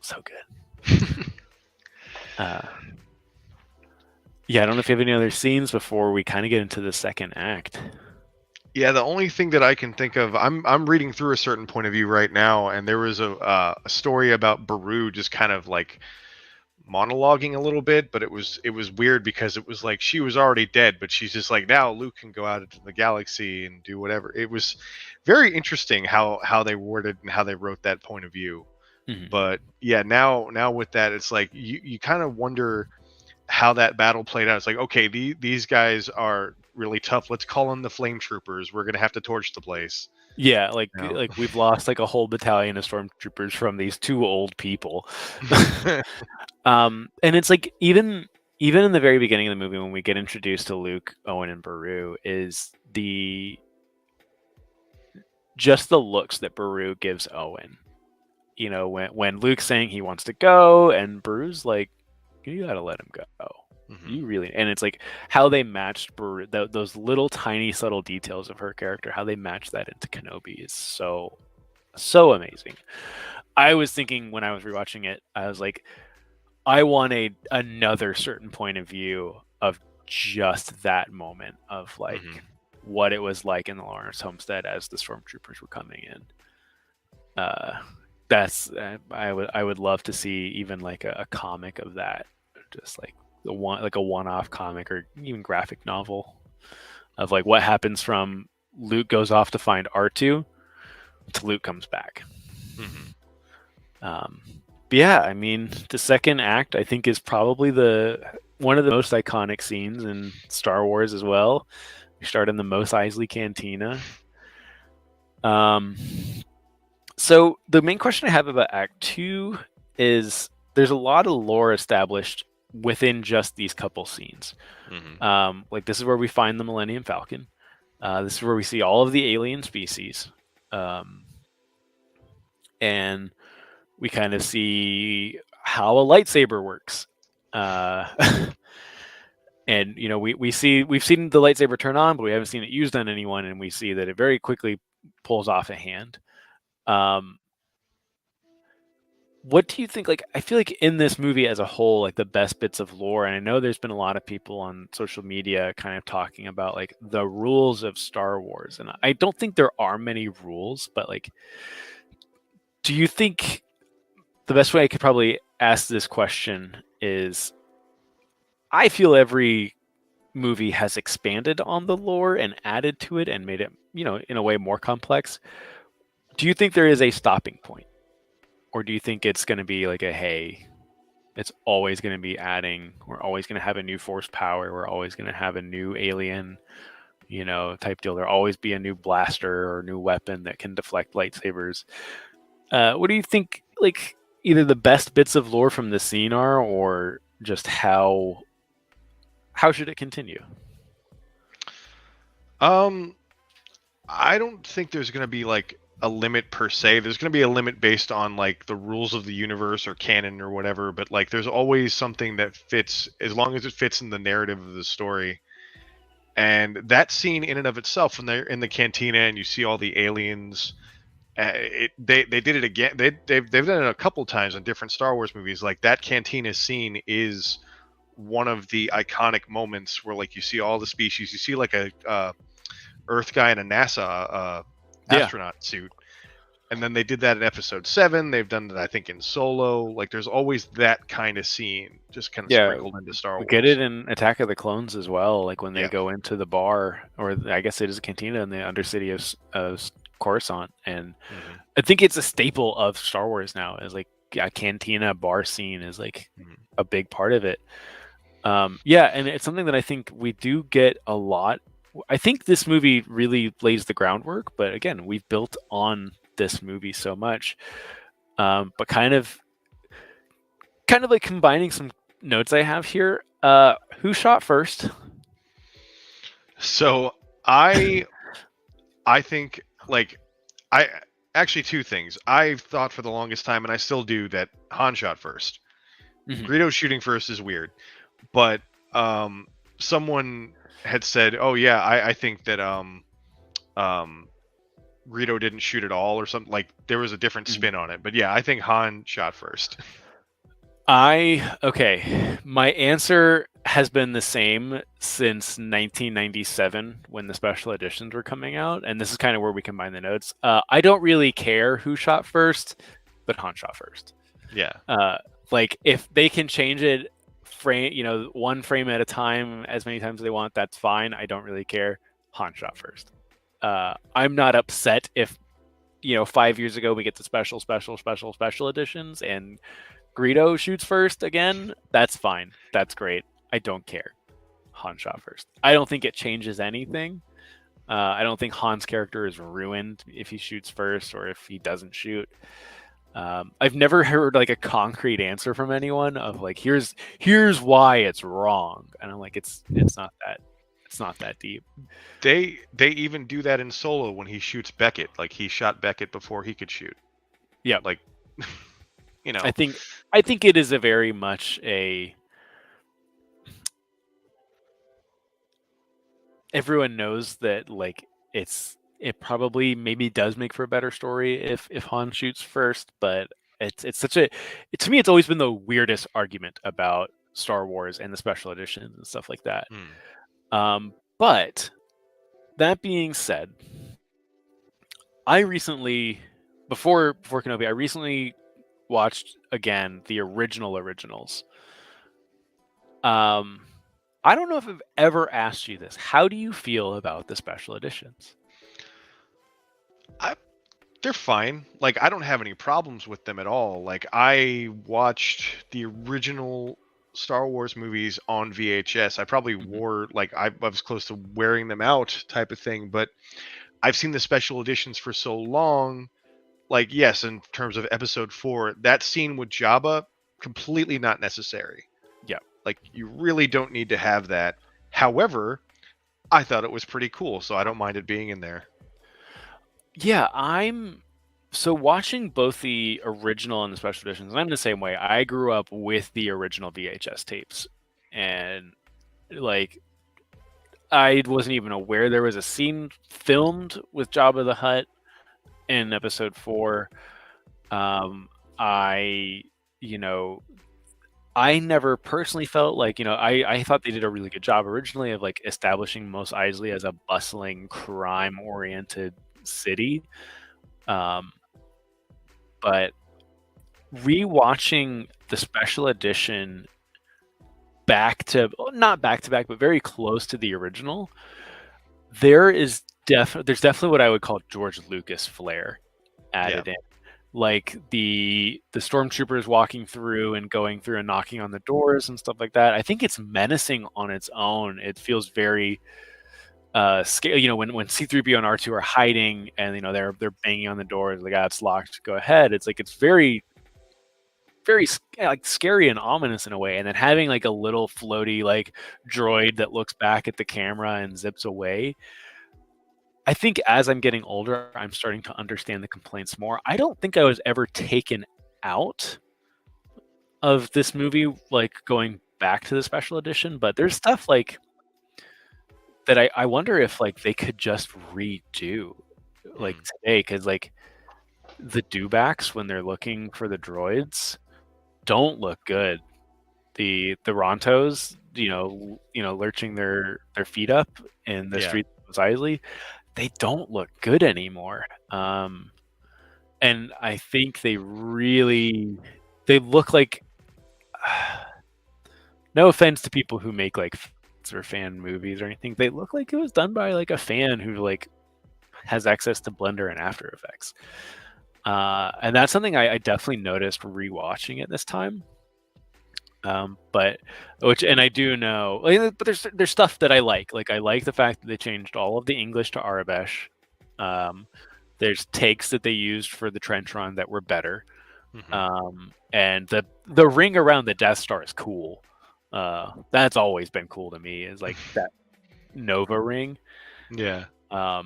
A: so good. Uh, yeah, I don't know if you have any other scenes before we kind of get into the second act.
B: Yeah, the only thing that I can think of, I'm reading through a certain point of view right now, and there was a story about Baru just kind of like monologuing a little bit, but it was weird because it was like she was already dead, but she's just like, now Luke can go out into the galaxy and do whatever. It was very interesting how they worded and how they wrote that point of view.
A: Mhm.
B: But yeah, now with that, it's like you kind of wonder how that battle played out. It's like, okay, these guys are really tough. Let's call in the flame troopers. We're gonna have to torch the place.
A: Yeah, like
B: You
A: like we've lost like a whole battalion of stormtroopers from these two old people.
B: know?
A: And it's like even in the very beginning of the movie when we get introduced to Luke, Owen, and Baru, is the just the looks that Baru gives Owen. You know, when Luke's saying he wants to go, and Baru's like, "You gotta let him go.
B: Hmm.
A: You really." And it's like how they matched Baru, those little tiny subtle details of her character, how they match that into Kenobi is so amazing. I was thinking when I was rewatching it, I was like, I want another certain point of view of just that moment of
B: Hmm.
A: like what it was like in the Lawrence homestead as the stormtroopers were coming in. Uh, that's I would love to see even like a comic of that, just like the one like a one-off comic or even graphic novel of like what happens from Luke goes off to find R2 to Luke comes back.
B: Hmm.
A: Um, but yeah, I mean, the second act I think is probably the one of the most iconic scenes in Star Wars as well. We start in the Mos Eisley Cantina. Um, so the main question I have about Act Two is there's a lot of lore established within just these couple scenes.
B: Hmm.
A: Like this is where we find the Millennium Falcon. This is where we see all of the alien species, um, and we kind of see how a lightsaber works. Uh, and you know, we've seen the lightsaber turn on, but we haven't seen it used on anyone, and we see that it very quickly pulls off a hand. Um, what do you think? Like, I feel like in this movie as a whole, like the best bits of lore, and I know there's been a lot of people on social media kind of talking about like the rules of Star Wars, and I don't think there are many rules, but like, do you think the best way I could probably ask this question is I feel every movie has expanded on the lore and added to it and made it, you know, in a way more complex. Do you think there is a stopping point? Or do you think it's going to be like a hey, it's always going to be adding, we're always going to have a new force power, we're always going to have a new alien, you know, type deal. There'll always be a new blaster or new weapon that can deflect lightsabers. What do you think like either the best bits of lore from the scene are or just how should it continue?
B: Um, I don't think there's gonna be like a limit per se. There's gonna be a limit based on like the rules of the universe or canon or whatever. But like, there's always something that fits as long as it fits in the narrative of the story. And that scene in and of itself, when they're in the cantina and you see all the aliens, they did it again. They've done it a couple times in different Star Wars movies. Like that cantina scene is one of the iconic moments where like you see all the species. You see like a Earth guy in a NASA
A: Yeah.
B: astronaut suit, and then they did that in Episode 7. They've done that, I think, in Solo. Like, there's always that kind of scene just kind of
A: Yeah,
B: sprinkled into Star
A: we get it
B: Wars.
A: in Attack of the Clones as well. Like when they
B: Yeah.
A: go into the bar, or I guess it is a cantina in the Undercity of Coruscant, and
B: Hmm.
A: I think it's a staple of Star Wars now. Is like a cantina bar scene is like
B: Hmm.
A: a big part of it. Yeah, and it's something that I think we do get a lot. I think this movie really lays the groundwork, but again, we've built on this movie so much. But kind of like combining some notes I have here. Who shot first?
B: So I I think like I actually two things. I've thought for the longest time, and I still do, that Han shot first.
A: Mhm.
B: Greedo shooting first is weird, but um, someone had said, "Oh yeah, I think that um, Greedo didn't shoot at all or something." Like there was a different
A: Mhm.
B: spin on it, but yeah, I think Han shot first.
A: Okay. My answer has been the same since 1997 when the special editions were coming out, and this is kind of where we combine the notes. I don't really care who shot first, but Han shot first.
B: Yeah.
A: Uh, like if they can change it one frame at a time as many times as they want, that's fine. I don't really care. Han shot first. I'm not upset if 5 years ago we get the special editions and Greedo shoots first again. That's fine. That's great. I don't care. Han shot first. I don't think it changes anything. I don't think Han's character is ruined if he shoots first or if he doesn't shoot. I've never heard like a concrete answer from anyone of like here's why it's wrong, and I'm like it's not that deep.
B: They even do that in Solo when he shoots Beckett. Like he shot Beckett before he could shoot.
A: Yeah,
B: Like, you
A: I
B: know,
A: think I think it is a very much a everyone knows that like it probably maybe does make for a better story if Han shoots first, but it's such a to me it's always been the weirdest argument about Star Wars and the special editions and stuff like that.
B: hmm,
A: But that being said, I recently before Kenobi, I recently watched again the originals. Um, I don't know if I've ever asked you this. How do you feel about the special editions?
B: I they're fine. Like I don't have any problems with them at all. Like I watched the original Star Wars movies on VHS. I probably
A: Mhm.
B: wore like I was close to wearing them out type of thing, but I've seen the special editions for so long. Like yes, in terms of episode 4, that scene with Jabba completely not necessary.
A: Yeah.
B: Like you really don't need to have that. However, I thought it was pretty cool, so I don't mind it being in there.
A: Yeah, I'm so watching both the original and the special editions, and I'm the same way. I grew up with the original VHS tapes, and like I wasn't even aware there was a scene filmed with Jabba the Hutt in episode 4. I, you know, I never personally felt like, I thought they did a really good job originally of like establishing Mos Eisley as a bustling, crime-oriented city. Um, but rewatching the special edition not back to back, but very close to the original, there's definitely what I would call George Lucas flair
B: Yeah.
A: added in. Like the stormtroopers walking through and going through and knocking on the doors and stuff like that. I think it's menacing on its own. It feels very scale. When C3PO and R2 are hiding and they're banging on the doors, like it's locked, go ahead. It's like it's very very like scary and ominous in a way, and then having like a little floaty like droid that looks back at the camera and zips away. I think as I'm getting older, I'm starting to understand the complaints more. I don't think I was ever taken out of this movie, like going back to the special edition, but there's stuff like that I wonder if like they could just redo like
B: Hmm.
A: today, because like the dewbacks when they're looking for the droids don't look good. The Rontos, lurching their feet up in the
B: Yeah.
A: streets of Isley, they don't look good anymore. And I think they look like no offense to people who make like or fan movies or anything, they look like it was done by like a fan who like has access to Blender and After Effects. And that's something I definitely noticed rewatching it this time. But and I do know, but there's stuff that I like. Like I like the fact that they changed all of the English to Arabesh. Um, there's takes that they used for the trench run that were better.
B: Hmm.
A: And the ring around the Death Star is cool. That's always been cool to me. Is like that Nova ring.
B: Yeah.
A: But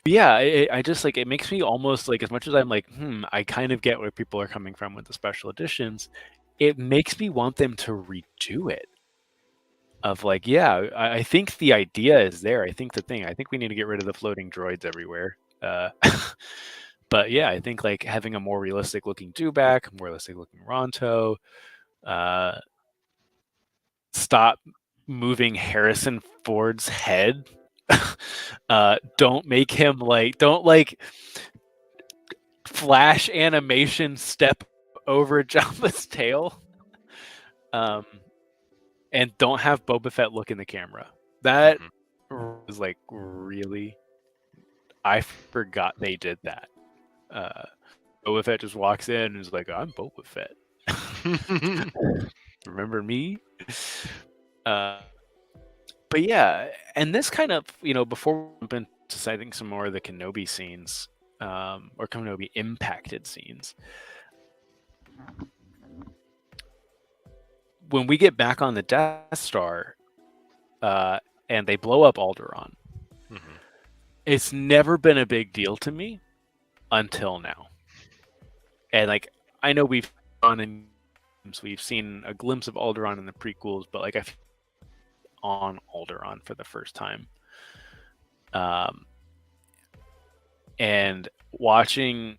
A: yeah, I just like it makes me almost like as much as I'm like, I kind of get where people are coming from with the special editions. It makes me want them to redo it. Of like, yeah, I think the idea is there. I think we need to get rid of the floating droids everywhere. But yeah, I think like having a more realistic looking Dewback, more realistic looking Ronto, Uh, stop moving Harrison Ford's head. Don't make him don't flash animation step over Jabba's tail. Um, and don't have Boba Fett look in the camera. That
B: Mhm.
A: was like really. I forgot they did that. Uh, Boba Fett just walks in and is like, "I'm Boba Fett. Remember me?" Uh, but yeah, and this kind of before we jump into citing some more of the Kenobi scenes, or Kenobi impacted scenes. When we get back on the Death Star, and they blow up Alderaan,
B: Mhm.
A: it's never been a big deal to me until now. And I know we've seen a glimpse of Alderaan in the prequels, but I feel on Alderaan for the first time. And watching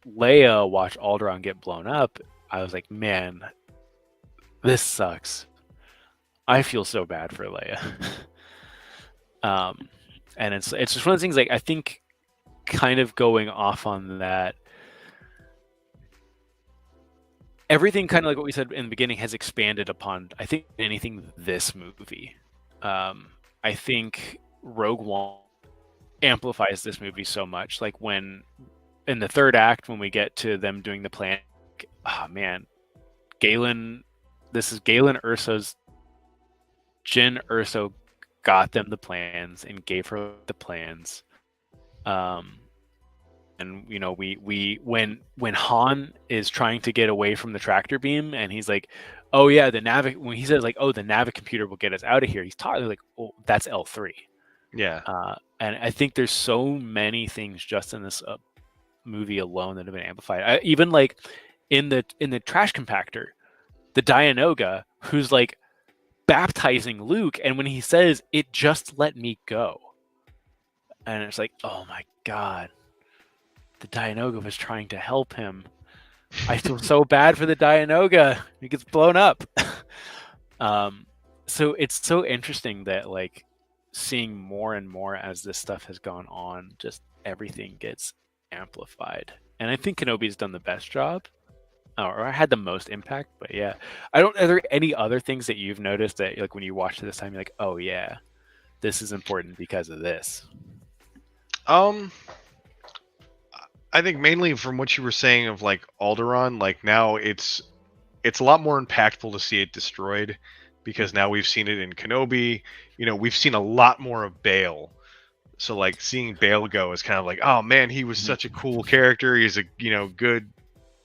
A: Leia watch Alderaan get blown up, I was like, man, this sucks. I feel so bad for Leia. um, and it's just one of those things. I think, kind of going off on that, everything kind of like what we said in the beginning has expanded upon, I think, anything this movie. I think Rogue One amplifies this movie so much. Like when in the third act, when we get to them doing the plan, oh man, Galen, this is Galen Urso's. Jyn Urso got them the plans and gave her the plans. Um, and we when Han is trying to get away from the tractor beam, and he's like, "Oh yeah, when he says like, "Oh, the Navi computer will get us out of here," he's talking like, "Oh, that's L3."
B: Yeah.
A: And I think there's so many things just in this movie alone that have been amplified. Even like in the trash compactor, the Dianoga, who's like baptizing Luke, and when he says, "It just let me go," and it's like, oh my god, the Dianoga was trying to help him. I feel so bad for the Dianoga. He gets blown up. um, so it's so interesting that seeing more and more as this stuff has gone on, just everything gets amplified. And I think Kenobi's done the best job, or had the most impact. But yeah, I don't. Are there any other things that you've noticed that when you watch this time, you're like, oh yeah, this is important because of this?
B: Um, I think mainly from what you were saying of like Alderaan, like now it's a lot more impactful to see it destroyed because now we've seen it in Kenobi. We've seen a lot more of Bale. So like seeing Bale go is kind of like, oh man, he was
A: Mhm.
B: such a cool character. He's a good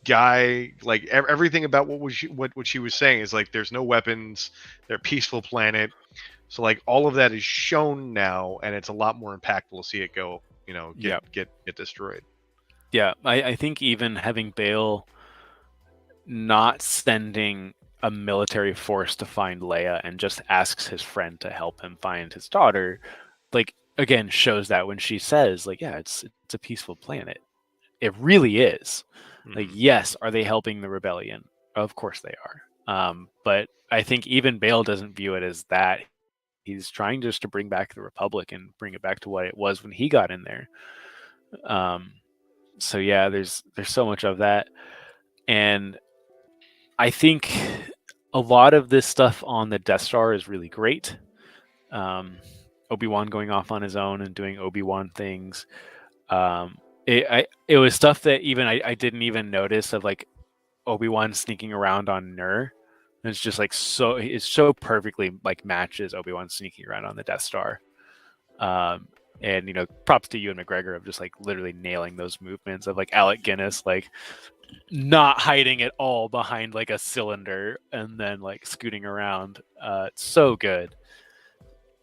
B: guy. Like everything about what she was saying is like there's no weapons. They're a peaceful planet. So like all of that is shown now, and it's a lot more impactful to see it go. Get
A: Yeah,
B: get destroyed.
A: yeah. I think even having Bale not sending a military force to find Leia and just asks his friend to help him find his daughter, again shows that when she says yeah, it's a peaceful planet. It really is.
B: Hmm.
A: Yes, are they helping the rebellion? Of course they are. But I think even Bale doesn't view it as that. He's trying just to bring back the Republic and bring it back to what it was when he got in there. Um, so yeah, there's so much of that, and I think a lot of this stuff on the Death Star is really great. Um, Obi-Wan going off on his own and doing Obi-Wan things. It was stuff that even I didn't even notice of Obi-Wan sneaking around on Nur. It's just it's so perfectly matches Obi-Wan sneaking around on the Death Star. Um, and props to Ewan McGregor of just literally nailing those movements of Alec Guinness not hiding at all behind a cylinder and then scooting around. It's so good.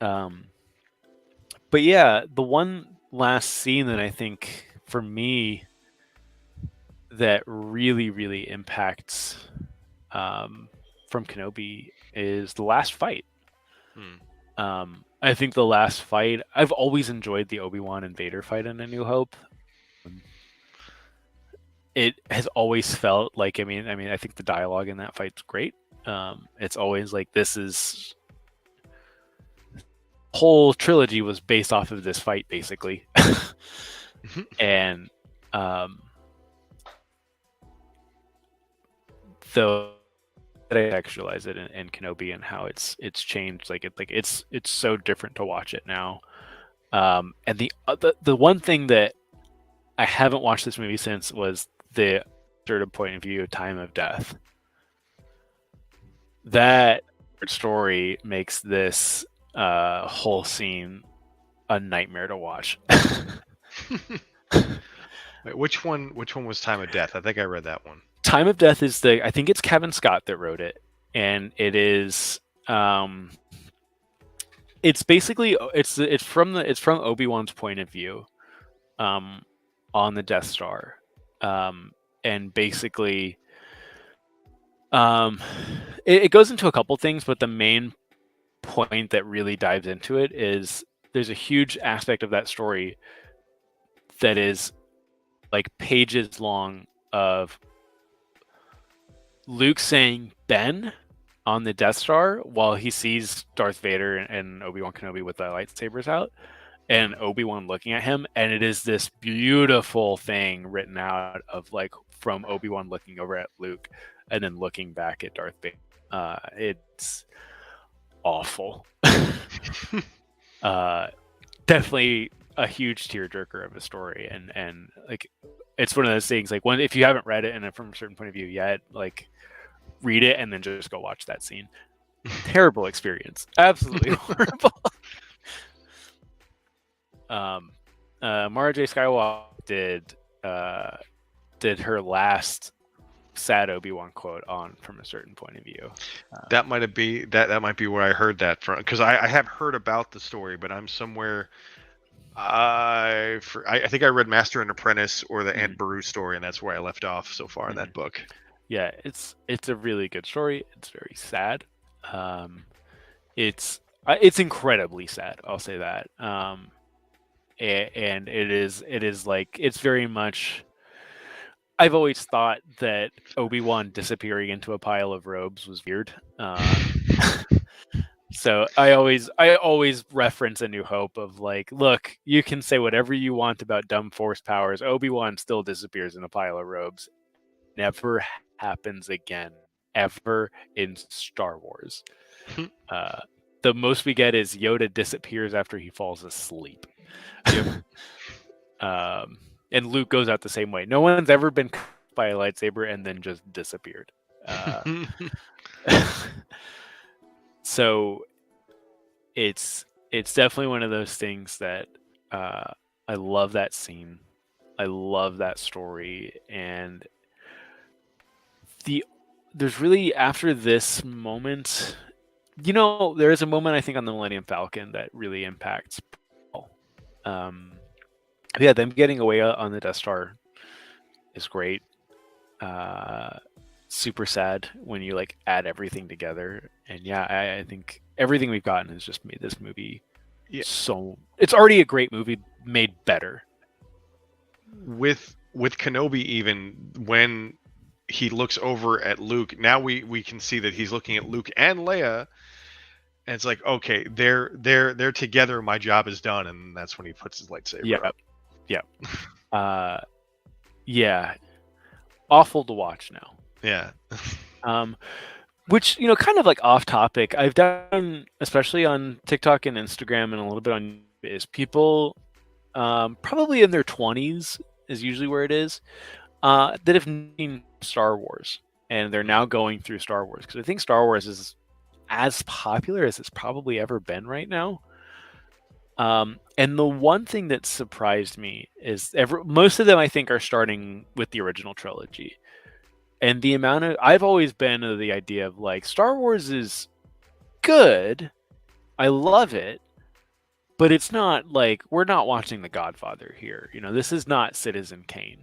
A: Um, but yeah, the one last scene that I think for me that really really impacts from Kenobi is the last fight.
B: Hmm.
A: I think the last fight. I've always enjoyed the Obi-Wan and Vader fight in A New Hope. It has always felt I think the dialogue in that fight's great. It's always like this is whole trilogy was based off of this fight, basically. And though I actualize it in Kenobi and how it's changed, it's so different to watch it now. And the one thing that I haven't watched this movie since was the alternative point of view of Time of Death. That story makes this whole scene a nightmare to watch.
B: Wait, which one was Time of Death? I think I read that one.
A: Time of Death is I think it's Kevin Scott that wrote it, and it is it's basically it's from Obi-Wan's point of view on the Death Star, and basically it goes into a couple things, but the main point that really dives into it is there's a huge aspect of that story that is like pages long of Luke saying Ben on the Death Star while he sees Darth Vader and Obi-Wan Kenobi with the lightsabers out, and Obi-Wan looking at him, and it is this beautiful thing written out of like from Obi-Wan looking over at Luke and then looking back at Darth Vader. It's awful. Definitely a huge tearjerker of a story, and like it's one of those things like if you haven't read it and from a certain point of view yet, like read it and then just go watch that scene. Terrible experience, absolutely horrible. Mara J. Skywalker did her last sad Obi-Wan quote on From a Certain Point of View.
B: That might be where I heard that from, because I have heard about the story, but I'm somewhere. I think I read Master and Apprentice or the Aunt Beru story, and that's where I left off so far in that book.
A: Yeah, it's a really good story. It's very sad. It's incredibly sad. I'll say that. And it is like it's very much. I've always thought that Obi-Wan disappearing into a pile of robes was weird. So I always reference A New Hope of like, look, you can say whatever you want about dumb force powers. Obi-Wan still disappears in a pile of robes. Never happens again, ever in Star Wars. The most we get is Yoda disappears after he falls asleep.
B: Yep.
A: And Luke goes out the same way. No one's ever been by a lightsaber and then just disappeared. So it's definitely one of those things that I love that scene. I love that story, and there's really after this moment, there is a moment I think on the Millennium Falcon that really impacts Paul. Yeah, them getting away on the Death Star is great. Super sad when you like add everything together, and yeah, I think everything we've gotten has just made this movie so. It's already a great movie made better.
B: With Kenobi, even when he looks over at Luke, now we can see that he's looking at Luke and Leia, and it's like, okay, they're together. My job is done, and that's when he puts his lightsaber up.
A: Yeah. Yeah. Awful to watch now.
B: Yeah.
A: Which, kind of like off topic, I've done, especially on TikTok and Instagram and a little bit on is people probably in their 20s is usually where it is, that have seen Star Wars, and they're now going through Star Wars, because I think Star Wars is as popular as it's probably ever been right now. And the one thing that surprised me is most of them I think are starting with the original trilogy. And the amount of I've always been of the idea of like Star Wars is good. I love it. But it's not like we're not watching The Godfather here. This is not Citizen Kane.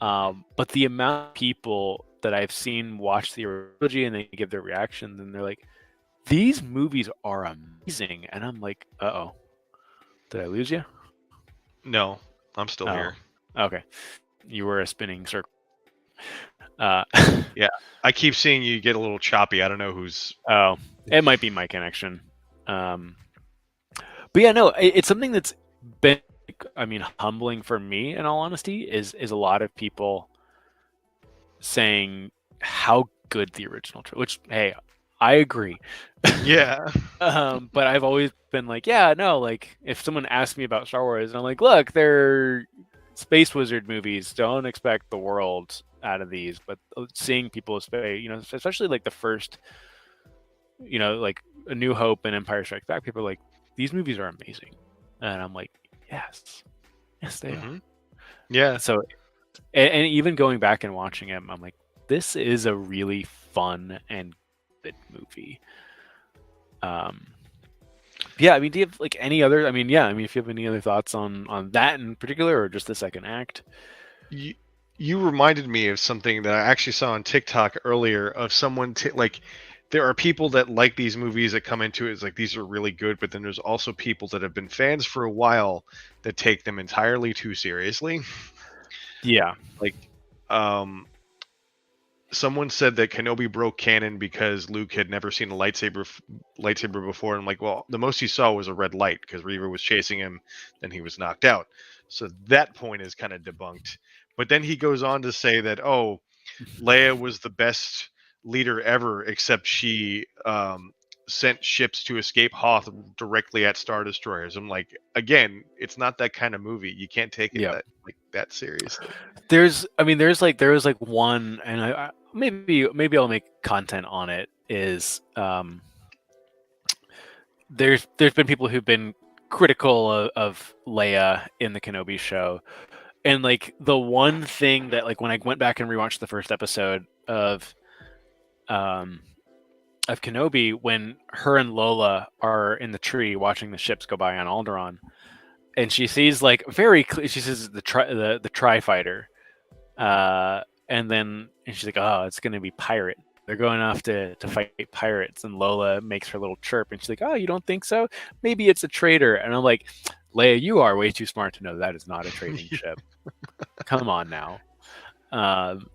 A: But the amount of people that I've seen watch the trilogy and they give their reactions and they're like, these movies are amazing. And I'm like, uh-oh. Did I lose you?
B: No, I'm still here.
A: Okay. You were a spinning circle. Uh,
B: Yeah, I keep seeing you get a little choppy. I don't know who's.
A: oh, it might be my connection. Um, but yeah, no, it's something that's been, I mean, humbling for me. In all honesty, is a lot of people saying how good the original, which hey, I agree.
B: Yeah.
A: But I've always been like, yeah, no, like if someone asks me about Star Wars, and I'm like, look, they're space wizard movies. Don't expect the world out of these. But seeing people say, especially like the first, like A New Hope and Empire Strikes Back, people are like, these movies are amazing, and I'm like, yes, yes, they are.
B: Hmm. Yeah.
A: So, and even going back and watching them, I'm like, this is a really fun and good movie. Um, Yeah, I mean, do you have like any other? I mean, yeah, I mean, if you have any other thoughts on that in particular, or just the second act?
B: You, you reminded me of something that I actually saw on TikTok earlier of someone like there are people that like these movies that come into it as like these are really good, but then there's also people that have been fans for a while that take them entirely too seriously.
A: Yeah,
B: Like, um, someone said that Kenobi broke canon because Luke had never seen a lightsaber before. And I'm like, well, the most he saw was a red light because Reaver was chasing him, then he was knocked out. So that point is kind of debunked. But then he goes on to say that, oh, Leia was the best leader ever, except she sent ships to escape Hoth directly at Star Destroyers. I'm like, again, it's not that kind of movie. You can't take it
A: yeah.
B: that seriously.
A: There was like one, and maybe I'll make content on it. Is there's been people who've been critical of Leia in the Kenobi show, and like the one thing that like when I went back and rewatched the first episode um of Kenobi, when her and Lola are in the tree watching the ships go by on Alderaan, and she sees like she sees the tri fighter, and she's like, oh, it's gonna be pirate. They're going off to fight pirates, and Lola makes her little chirp, and she's like, oh, you don't think so? Maybe it's a traitor. And I'm like, Leia, you are way too smart to know that is not a trading ship. Come on now.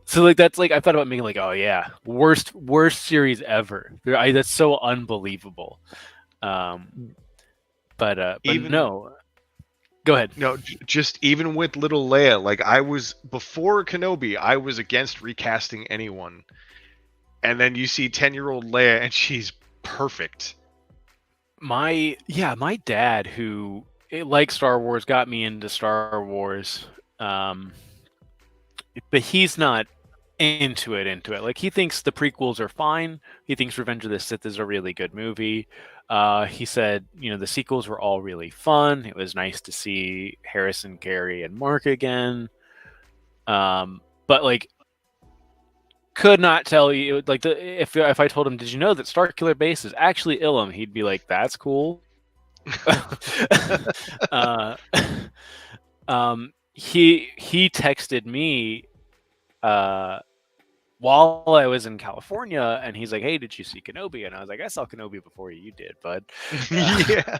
A: So like that's like I thought about making like, oh yeah, worst series ever. That's so unbelievable. Um, but
B: Even
A: no, go ahead.
B: No, just even with little Leia, like I was before Kenobi, I was against recasting anyone. And then you see 10-year-old Leia and she's perfect.
A: My dad who liked Star Wars got me into Star Wars, um, but he's not into it. Like he thinks the prequels are fine. He thinks Revenge of the Sith is a really good movie. He said, the sequels were all really fun. It was nice to see Harrison, Gary, and Mark again. But like, could not tell you like if I told him, did you know that Starkiller Base is actually Ilum? He'd be like, that's cool. uh, he texted me uh while I was in California, and he's like, "Hey, did you see Kenobi?" And I was like, "I saw Kenobi before you did, bud."
B: Yeah.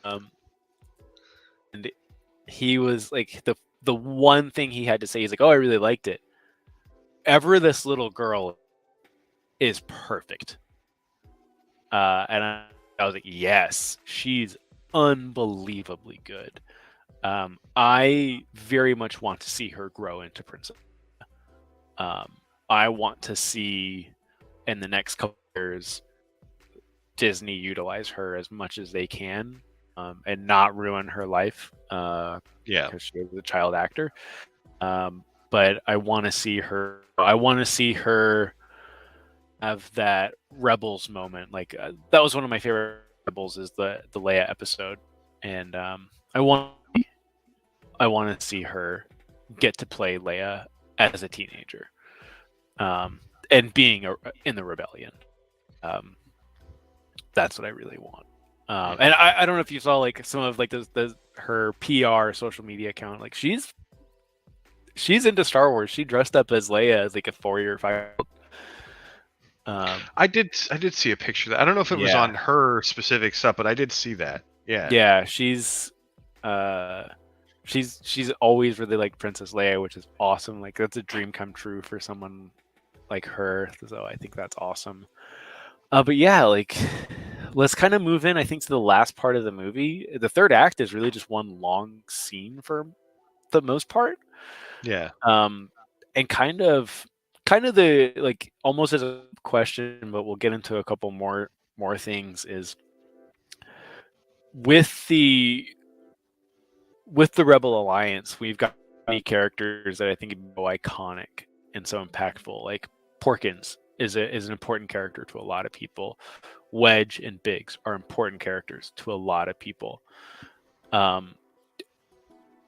A: Um, and he was like the one thing he had to say. He's like, "Oh, I really liked it." Ever this little girl is perfect, and I was like, "Yes, she's unbelievably good." I very much want to see her grow into princess. I want to see in the next couple years Disney utilize her as much as they can, and not ruin her life
B: Yeah.
A: because she is a child actor. But I want to see her. I want to see her have that Rebels moment. Like that was one of my favorite Rebels is the Leia episode, and I want to see her get to play Leia as a teenager, and being in the rebellion. Um, that's what I really want. And I don't know if you saw like some of like her PR social media account. Like she's into Star Wars. She dressed up as Leia as like a 4 or 5.
B: I did see a picture of that. I don't know if it was
A: Yeah,
B: on her specific stuff, but I did see that. Yeah.
A: yeah. She's uh, She's always really liked Princess Leia, which is awesome. Like that's a dream come true for someone like her. So I think that's awesome. But yeah, like let's kind of move in. I think to the last part of the movie. The third act is really just one long scene for the most part.
B: Yeah.
A: Um, and kind of the like almost as a question, but we'll get into a couple more things. Is with the Rebel Alliance, we've got many characters that I think are so iconic and so impactful. Like Porkins is an important character to a lot of people. Wedge and Biggs are important characters to a lot of people. Um,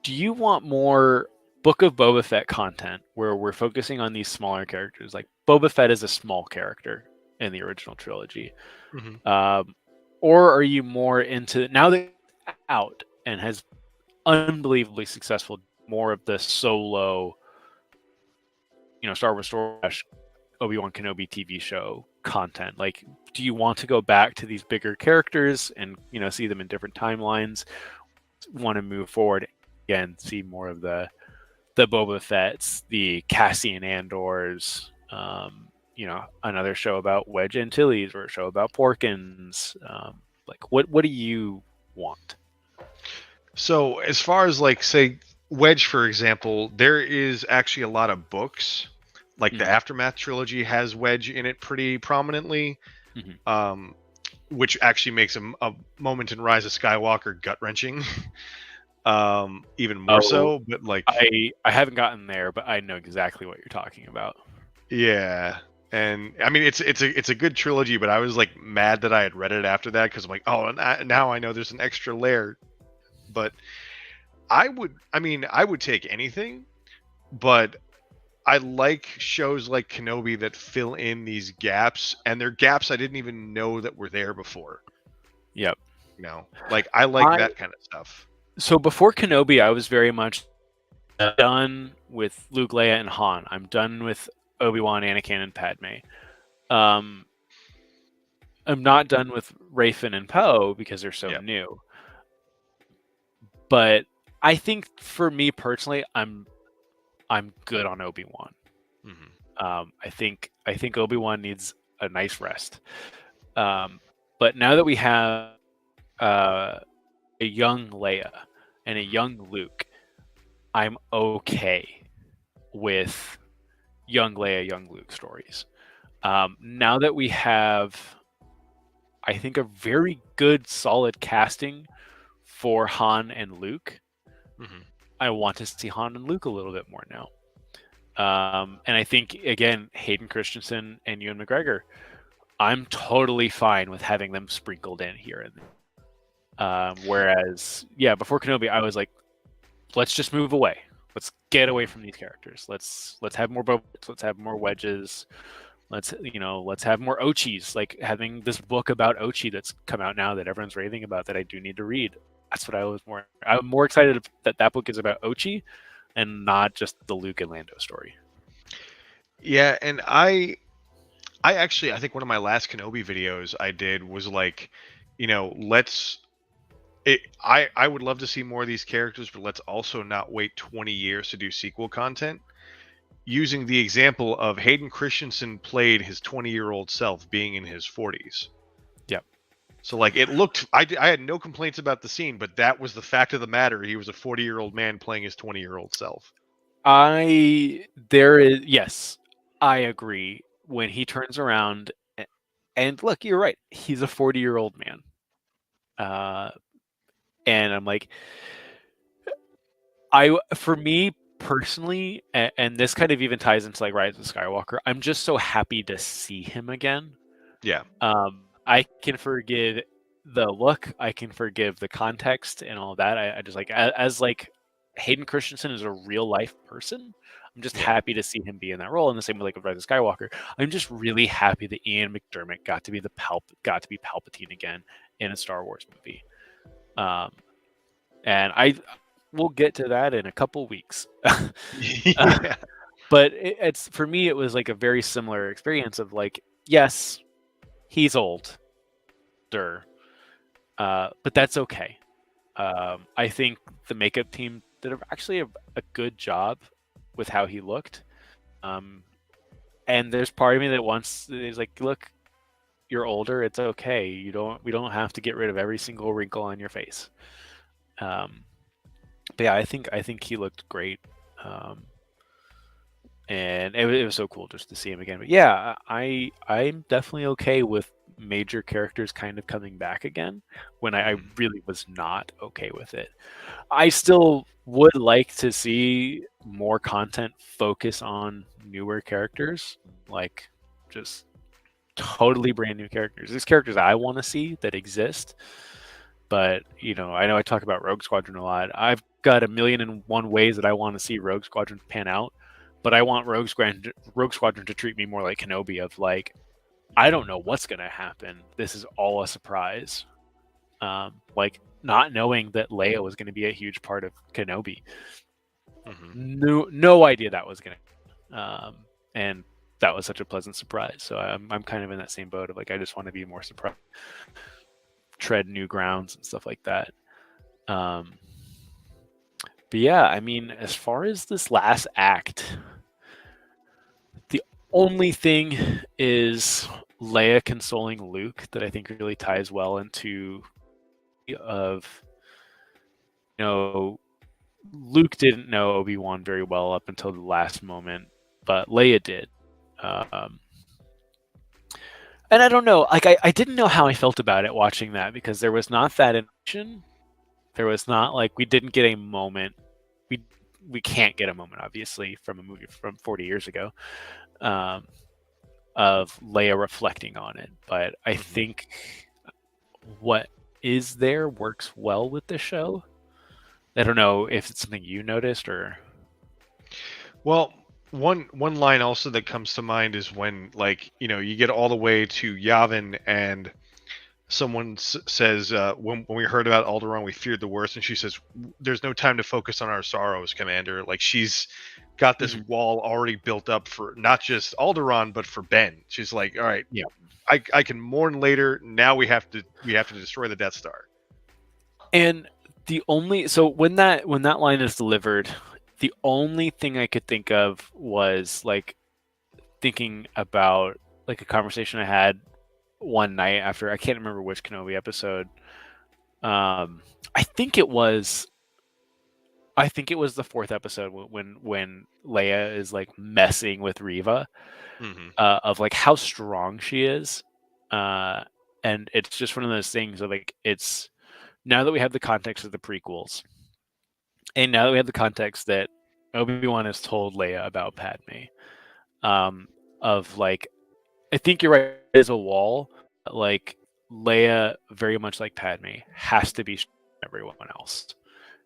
A: do you want more Book of Boba Fett content where we're focusing on these smaller characters? Like Boba Fett is a small character in the original trilogy.
B: Hmm.
A: Um, or are you more into now that he's out and has unbelievably successful, more of the solo, Star Wars slash Obi-Wan Kenobi TV show content? Like, do you want to go back to these bigger characters and see them in different timelines? Want to move forward again, see more of the Boba Fett's, the Cassian Andors, another show about Wedge Antilles or a show about Porkins. Like, what do you want?
B: So as far as like say Wedge, for example, there is actually a lot of books. Like the
A: Mm-hmm.
B: Aftermath trilogy has Wedge in it pretty prominently,
A: Mm-hmm.
B: um, which actually makes a moment in Rise of Skywalker gut wrenching, even more
A: Oh,
B: so. But like,
A: I haven't gotten there, but I know exactly what you're talking about.
B: yeah, and I mean it's a good trilogy, but I was like mad that I had read it after that because I'm like, oh, and now I know there's an extra layer. But I would take anything, but I like shows like Kenobi that fill in these gaps, and they're gaps I didn't even know that were there before.
A: Yep.
B: Like I like
A: I
B: that kind of stuff.
A: So before Kenobi, I was very much done with Luke, Leia, and Han. I'm done with Obi-Wan, Anakin, and Padme. Um, I'm not done with Rafin and Poe because they're so
B: Yeah.
A: new. But I think for me personally, I'm good on Obi-Wan.
B: Hmm.
A: I think Obi-Wan needs a nice rest. Um, but now that we have uh, a young Leia and a
B: Hmm.
A: young Luke, I'm okay with young Leia, young Luke stories. Now that we have, I think, a very good, solid casting for Han and Luke,
B: Hmm.
A: I want to see Han and Luke a little bit more now. And I think, again, Hayden Christensen and Ewan McGregor, I'm totally fine with having them sprinkled in here and there. Whereas, yeah, before Kenobi, I was like, let's just move away. Let's get away
B: Hmm.
A: from these characters. Let's have more Bobas. Let's have more Wedges. Let's have more Ochis. Like having this book about Ochi that's come out now that everyone's raving about that I do need to read. That's what I'm more excited that book is about Ochi and not just the Luke and Lando story.
B: Yeah, and I think one of my last Kenobi videos I did was like, let's I would love to see more of these characters, but let's also not wait 20 years to do sequel content. Using the example of Hayden Christensen played his 20-year-old self being in his 40s.
A: Yep.
B: So like it looked I had no complaints about the scene, but that was the fact of the matter. He was a 40-year-old man playing his 20-year-old self.
A: There is, yes, I agree. When he turns around and look, you're right. He's a 40-year-old man. Uh, and I'm like, for me personally, and this kind of even ties into like Rise of Skywalker. I'm just so happy to see him again.
B: Yeah.
A: I can forgive the look, I can forgive the context and all that. I just like as like Hayden Christensen is a real life person. I'm just
B: Yeah.
A: happy to see him be in that role. And the same with like with Rise of Skywalker. I'm just really happy that Ian McDermott got to be Palpatine again in a Star Wars movie. Um, and I we'll get to that in a couple weeks.
B: Yeah.
A: But it's for me, it was like a very similar experience of like, yes, he's older, but that's okay. I think the makeup team did actually a good job with how he looked. Um, and there's part of me that wants is like, look, you're older, it's okay. We don't have to get rid of every single wrinkle on your face. Um, but yeah, I think he looked great. Um, and it was so cool just to see him again. But yeah, I'm definitely okay with major characters kind of coming back again when I
B: Mhm.
A: really was not okay with it. I still would like to see more content focus on newer characters, like just totally brand new characters. These characters I want to see that exist. But I know I talk about Rogue Squadron a lot. I've got a million and one ways that I want to see Rogue Squadron pan out, but I want Rogue Squadron to treat me more like Kenobi, of like, I don't know what's gonna happen. This is all a surprise. Like not knowing that Leia was going to be a huge part of Kenobi.
B: Mhm.
A: No idea that was going to, and that was such a pleasant surprise. So I'm kind of in that same boat of like, I just want to be more surprised, tread new grounds and stuff like that. Um, but yeah, I mean, as far as this last act, the only thing is Leia consoling Luke that I think really ties well into of Luke didn't know Obi-Wan very well up until the last moment, but Leia did. Um, and I don't know, like I didn't know how I felt about it watching that, because there was not that emotion. There was not, like, we didn't get a moment. We we can't get a moment, obviously, from a movie from 40 years ago, um, of Leia reflecting on it. But I
B: Mhm.
A: think what is there works well with the show. I don't know if it's something you noticed or.
B: Well, one line also that comes to mind is when, like, you get all the way to Yavin, and someone says, when we heard about Alderaan, we feared the worst, and she says, "There's no time to focus on our sorrows, Commander." Like, she's got this
A: Mhm.
B: wall already built up for not just Alderaan but for Ben. She's like, "All right,
A: Yeah.
B: I can mourn later. Now we have to destroy the Death Star."
A: And the only so when that line is delivered, the only thing I could think of was like thinking about like a conversation I had one night after, I can't remember which Kenobi episode. Um, I think it was the fourth episode when Leia is like messing with Riva,
B: Hmm.
A: of like how strong she is, uh, and it's just one of those things of like, it's now that we have the context of the prequels, and now that we have the context that Obi-Wan has told Leia about Padme, um, of like, I think you're right, there's a wall, but like Leia, very much like Padme, has to be everyone else,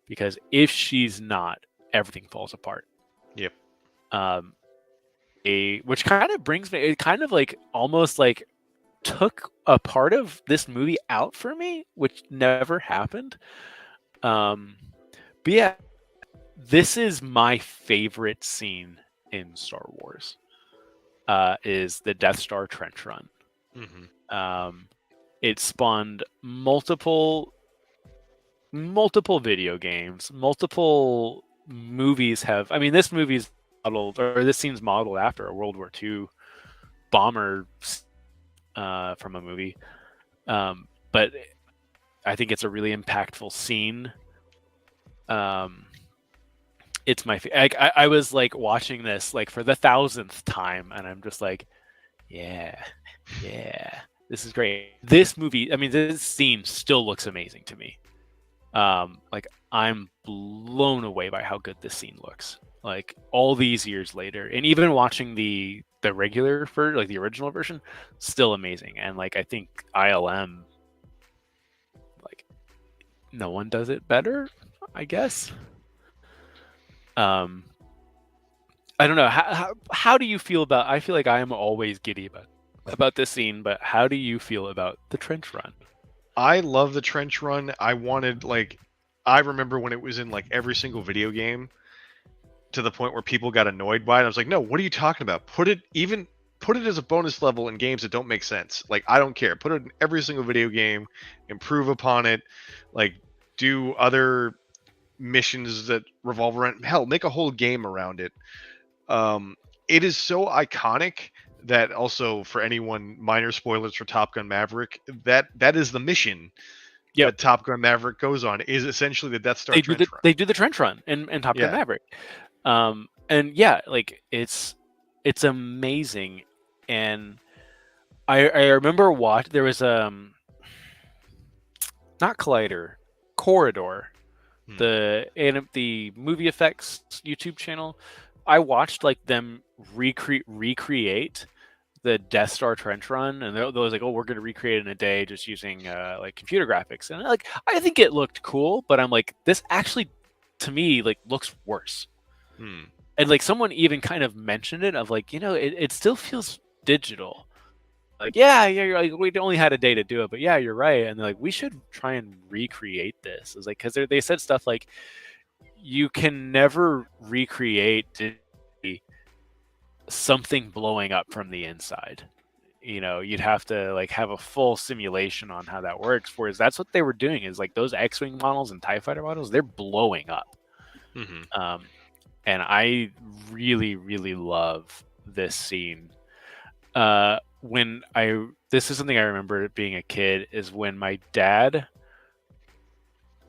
A: because if she's not, everything falls apart.
B: Yep.
A: Um, which kind of brings me, it kind of like almost like took a part of this movie out for me, which never happened. Um, but yeah, this is my favorite scene in Star Wars. Is the Death Star trench run.
B: Hmm.
A: Um, it spawned multiple video games, multiple movies have. I mean, this movie's modeled, or this scene's modeled after a World War II bomber, from a movie. But I think it's a really impactful scene. Um, it's my. I was like watching this like for the thousandth time, and I'm just like, yeah, yeah, this is great. This movie, I mean, this scene still looks amazing to me. Like, I'm blown away by how good this scene looks. Like all these years later, and even watching the regular for like the original version, still amazing. And like, I think ILM, like, no one does it better, I guess. Um, I don't know how do you feel about? I feel like I am always giddy about this scene, but how do you feel about the trench run?
B: I love the trench run. I remember when it was in like every single video game, to the point where people got annoyed by it. I was like, no, what are you talking about? Put it as a bonus level in games that don't make sense. Like, I don't care. Put it in every single video game, improve upon it, like do other missions that revolve around, hell, make a whole game around it. Um, it is so iconic that, also for anyone, minor spoilers for Top Gun Maverick, that is the mission
A: Yep.
B: that Top Gun Maverick goes on, is essentially the Death Star trench run.
A: They do the trench run in Top Gun
B: Yeah.
A: Maverick. And yeah, like it's amazing. And I remember there was not Collider, Corridor,
B: Hmm.
A: the movie effects YouTube channel. I watched like them recreate the Death Star trench run, and they was like, "Oh, we're going to recreate it in a day just using like computer graphics." And like, I think it looked cool, but I'm like, this actually, to me, like looks worse.
B: Hmm.
A: And like someone even kind of mentioned it of like, it still feels digital. Like, yeah, you're like, we only had a day to do it, but yeah, you're right. And they're like, we should try and recreate this. It's like, because they said stuff like, you can never recreate something blowing up from the inside. You'd have to like have a full simulation on how that works. Whereas that's what they were doing, is like those X-wing models and TIE fighter models, they're blowing up.
B: Hmm.
A: And I really, really love this scene. This is something I remember being a kid, is when my dad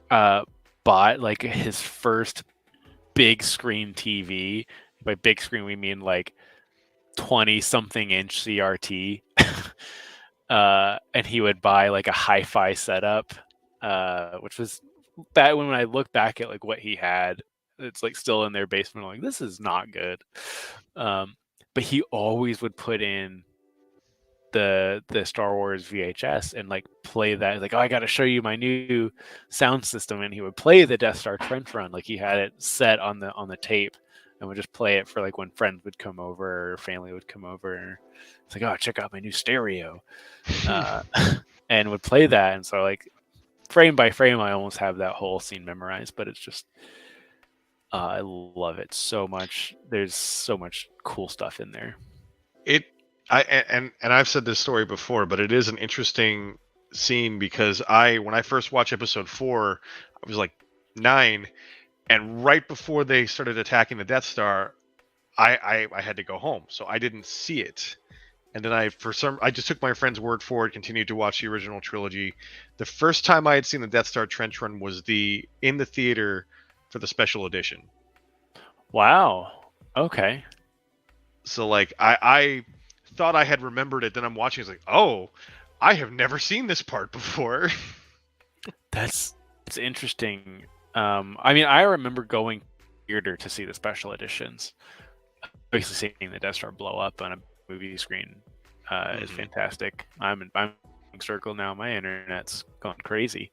A: bought like his first big screen TV. By big screen, we mean like 20 something inch CRT. And he would buy like a hi-fi setup, which was bad. When I look back at like what he had, it's like still in their basement. I'm like, this is not good. But he always would put in the Star Wars VHS and like play that. Like, oh, I got to show you my new sound system, and he would play the Death Star trench run. Like he had it set on the tape, and would just play it for like when friends would come over or family would come over. It's like, oh, check out my new stereo, uh, and would play that. And so like frame by frame, I almost have that whole scene memorized. But it's just, I love it so much. There's so much cool stuff in there.
B: It and I've said this story before, but it is an interesting scene because when I first watched episode 4, I was like 9, and right before they started attacking the Death Star, I had to go home, so I didn't see it. And then I just took my friend's word for it, continued to watch the original trilogy. The first time I had seen the Death Star trench run was in the theater for the special edition.
A: Wow. Okay.
B: So like I thought I had remembered it, then I'm watching, it's like, oh, I have never seen this part before.
A: That's interesting. I mean, I remember going theater to see the special editions. Basically, seeing the Death Star blow up on a movie screen is fantastic. I'm in circle now. My internet's gone crazy.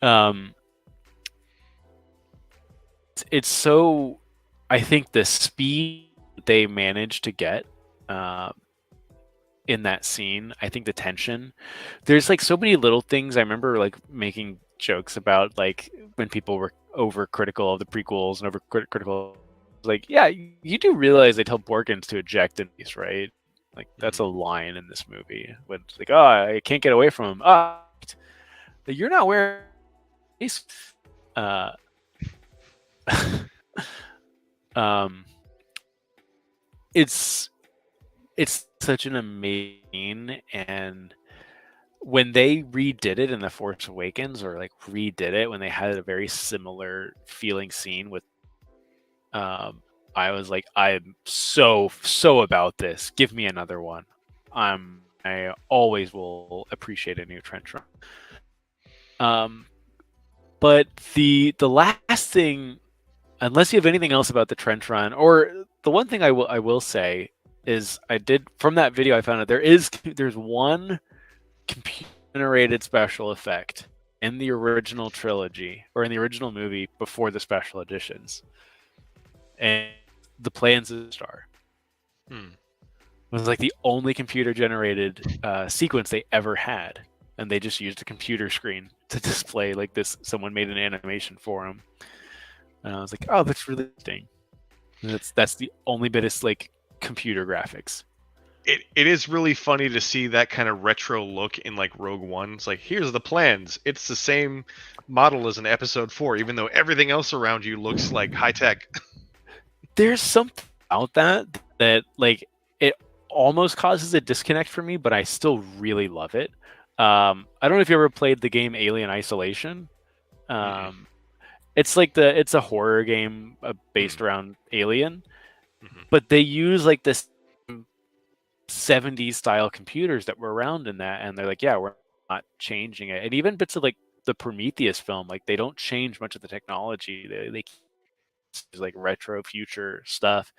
A: Um, it's so. I think the speed they managed to get in that scene, I think the tension, there's like so many little things. I remember like making jokes about like when people were overcritical of the prequels and overcritical, like, yeah, you do realize they tell Borgans to eject in these, right? Like that's a line in this movie when it's like, oh, I can't get away from him. You're not wearing face. Uh, it's such an amazing, and when they redid it in The Force Awakens, or like redid it when they had a very similar feeling scene with, I was like, I'm so about this. Give me another one. I always will appreciate a new trench run. But the last thing, unless you have anything else about the trench run, or the one thing I will say is, I did, from that video I found out there's one computer generated special effect in the original trilogy, or in the original movie before the special editions, and the plans of the star was like the only computer generated sequence they ever had, and they just used a computer screen to display like this. Someone made an animation for them, and I was like, oh, that's really interesting. That's the only bit of like computer graphics.
B: it is really funny to see that kind of retro look in like Rogue One. It's like, here's the plans. It's the same model as in Episode 4, even though everything else around you looks like high tech.
A: There's something about that like it almost causes a disconnect for me, but I still really love it. I don't know if you ever played the game Alien Isolation.
B: Mm-mm.
A: Um, it's like it's a horror game based
B: Mm.
A: around Alien,
B: Mhm.
A: but they use like this 70s style computers that were around in that, and they're like, yeah, we're not changing it. And even bits of like the Prometheus film, like they don't change much of the technology. They use like retro future stuff.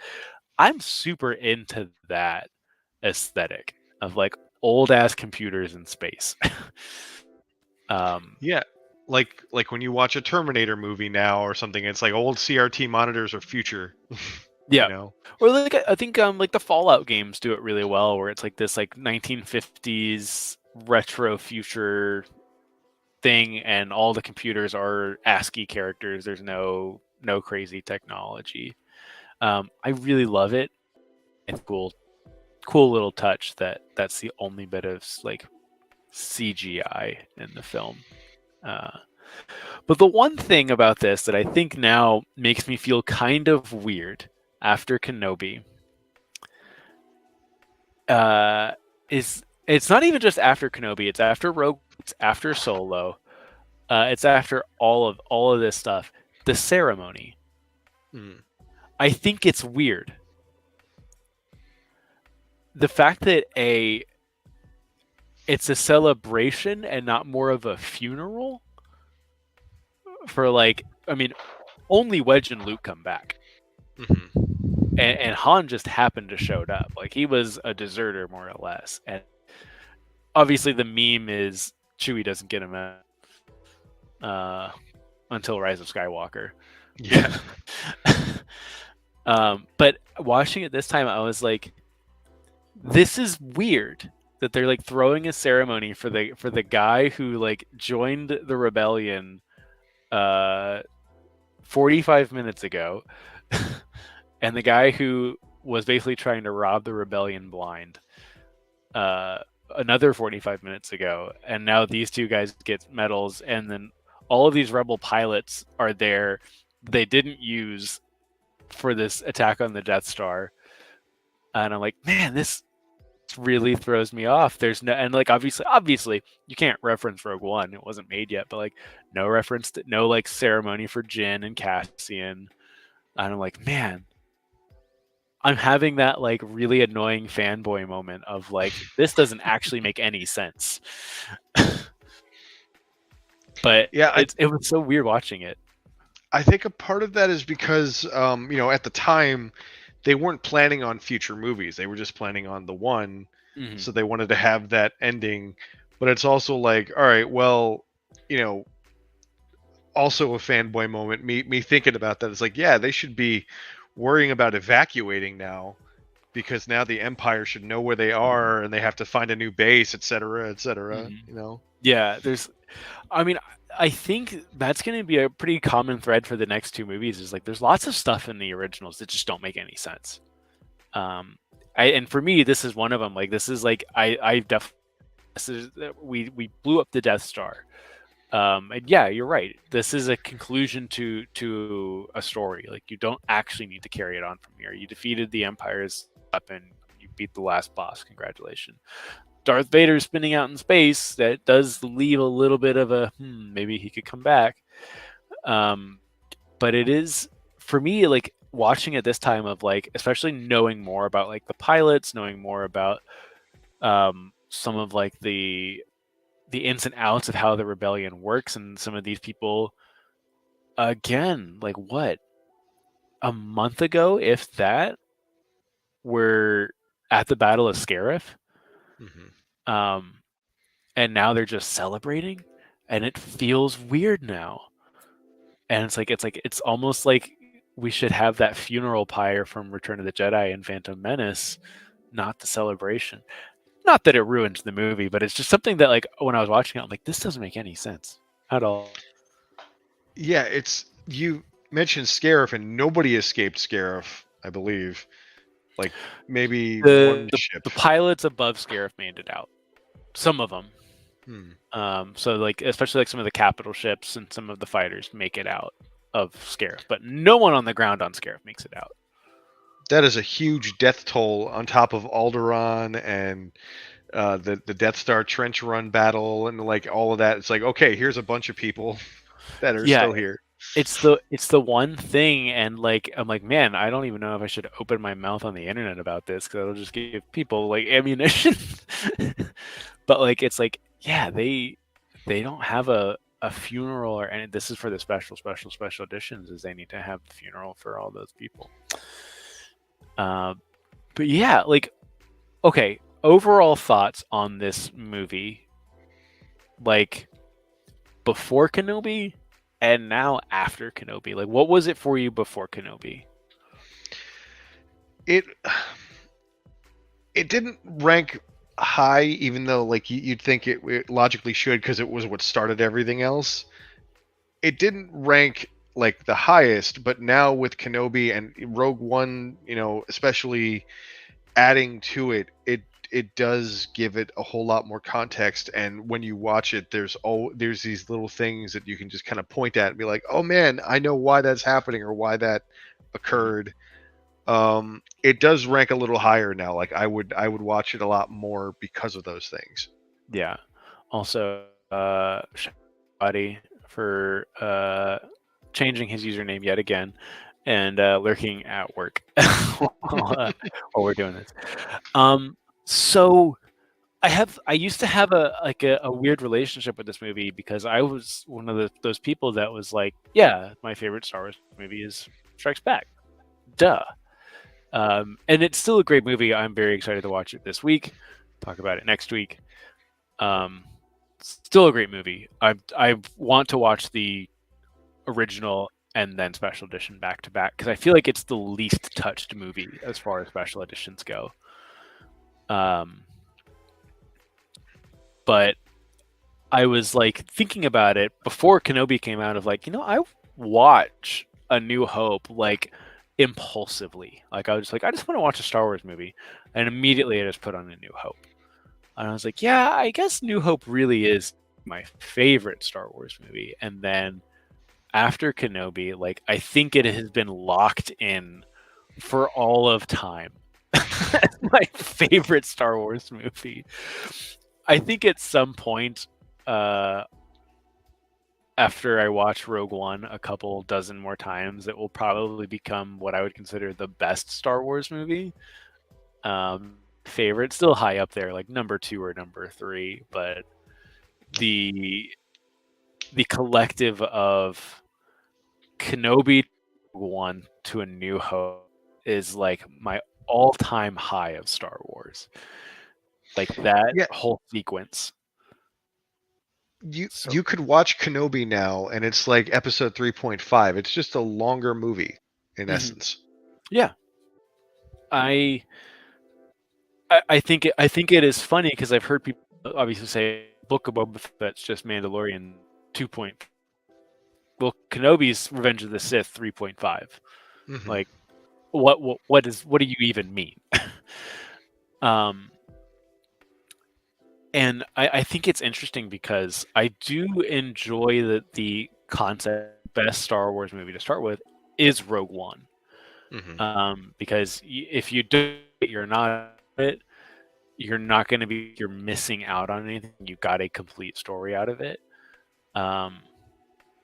A: I'm super into that aesthetic of like old ass computers in space. um,
B: Yeah, like when you watch a Terminator movie now or something, it's like old CRT monitors or future. You
A: yeah,
B: know.
A: or like I think like the Fallout games do it really well, where it's like this like 1950s retro future thing, and all the computers are ASCII characters. There's no crazy technology. I really love it. It's cool little touch that's the only bit of like CGI in the film. Uh, but the one thing about this that I think now makes me feel kind of weird after Kenobi uh, is it's not even just after Kenobi. It's after Rogue. It's after Solo. It's after all of this stuff. The ceremony.
B: Mm.
A: I think it's weird. The fact that it's a celebration and not more of a funeral for like I mean only Wedge and Luke come back.
B: Hmm.
A: And Han just happened to showed up. Like he was a deserter more or less. And obviously the meme is Chewie doesn't get him uh, until Rise of Skywalker.
B: Yeah.
A: But watching it this time, I was like, this is weird that they're like throwing a ceremony for the guy who like joined the rebellion uh 45 minutes ago and the guy who was basically trying to rob the rebellion blind uh another 45 minutes ago, and now these two guys get medals, and then all of these rebel pilots are there they didn't use for this attack on the Death Star. And I'm like, man, this really throws me off. There's no, and like obviously you can't reference Rogue One, it wasn't made yet, but like no reference to, no like ceremony for Jin and Cassian. And I'm like, man, I'm having that like really annoying fanboy moment of like this doesn't actually make any sense. But
B: Yeah,
A: it was so weird watching it.
B: I think a part of that is because at the time they weren't planning on future movies. They were just planning on the one,
A: Mm-hmm.
B: so they wanted to have that ending. But it's also like, all right, well, you know, also a fanboy moment. Me thinking about that. It's like, yeah, they should be worrying about evacuating now because now the Empire should know where they are and they have to find a new base, et cetera, et cetera.
A: Mm-hmm.
B: You know.
A: Yeah, I mean, I think that's going to be a pretty common thread for the next two movies. Is like there's lots of stuff in the originals that just don't make any sense. Um, and for me, this is one of them. Like this is like I definitely we blew up the Death Star. And yeah, you're right. This is a conclusion to a story. Like you don't actually need to carry it on from here. You defeated the Empire's weapon. You beat the last boss. Congratulations. Darth Vader spinning out in space. That does leave a little bit of a maybe he could come back. Um, but it is for me like watching it this time of like especially knowing more about like the pilots, knowing more about some of like the ins and outs of how the rebellion works, and some of these people again like what a month ago if that were at the battle of Scarif,
B: Hmm.
A: um and now they're just celebrating, and it feels weird now. And it's almost like we should have that funeral pyre from Return of the Jedi and Phantom Menace, not the celebration. Not that it ruins the movie, but it's just something that like when I was watching it I'm like, this doesn't make any sense at all.
B: Yeah, it's you mentioned Scarif, and nobody escaped Scarif, I believe. Like maybe one
A: The
B: ship.
A: pilots above Scarif made it out. Some of them.
B: Hmm.
A: So like especially like some of the capital ships and some of the fighters make it out of Scarif, but no one on the ground on Scarif makes it out.
B: That is a huge death toll on top of Alderaan and the Death Star trench run battle and like all of that. It's like, okay, here's a bunch of people that are
A: Yeah,
B: still here.
A: it's the one thing, and like I'm like, man, I don't even know if I should open my mouth on the internet about this because it'll just give people like ammunition. But like it's like, yeah, they don't have a funeral or any. This is for the special editions. Is they need to have a funeral for all those people. Uh, but yeah, like okay, overall thoughts on this movie, like before Kenobi and now after Kenobi. Like, what was it for you before Kenobi?
B: It it didn't rank high, even though like you'd think it logically should because it was what started everything else. It didn't rank like the highest, but now with Kenobi and Rogue One, especially adding to it, it does give it a whole lot more context. And when you watch it, there's these little things that you can just kind of point at and be like, oh man, I know why that's happening or why that
A: Mhm.
B: occurred. It does rank a little higher now. Like I would watch it a lot more because of those things.
A: Yeah. Also, shout out Buddy for changing his username yet again and lurking at work while we're doing this. So I used to have a weird relationship with this movie because I was one of those people that was like, yeah, my favorite Star Wars movie is Strikes Back. Duh. And it's still a great movie. I'm very excited to watch it this week. Talk about it next week. Um, Still a great movie. I want to watch the original and then special edition back to back because I feel like it's the least touched movie as far as special editions go. Um, but I was like thinking about it before Kenobi came out of like, I watch A New Hope like impulsively. Like I was just like, I just want to watch a Star Wars movie. And immediately I just put on A New Hope. And I was like, yeah, I guess New Hope really is my favorite Star Wars movie. And then after Kenobi, like I think it has been locked in for all of time. My favorite Star Wars movie. I think at some point, uh, after I watch Rogue One a couple dozen more times, it will probably become what I would consider the best Star Wars movie. Favorite, still high up there, like number 2 or number 3, but the the collective of Kenobi One to A New Hope is like my all-time high of Star Wars. Like that
B: Yeah,
A: whole sequence.
B: you
A: So
B: you could watch Kenobi now, and it's like episode 3.5. It's just a longer movie in
A: mhm.
B: essence.
A: Yeah, I I think it is funny because I've heard people obviously say Book of Boba Fett's just Mandalorian 2. Well, Kenobi's Revenge of the Sith 3.5.
B: Hmm.
A: Like, what do you even mean? um, and I think it's interesting because I do enjoy the concept. Best Star Wars movie to start with is Rogue One,
B: Hmm.
A: because if you do it, you're not going to be you're missing out on anything. You got a complete story out of it. Um,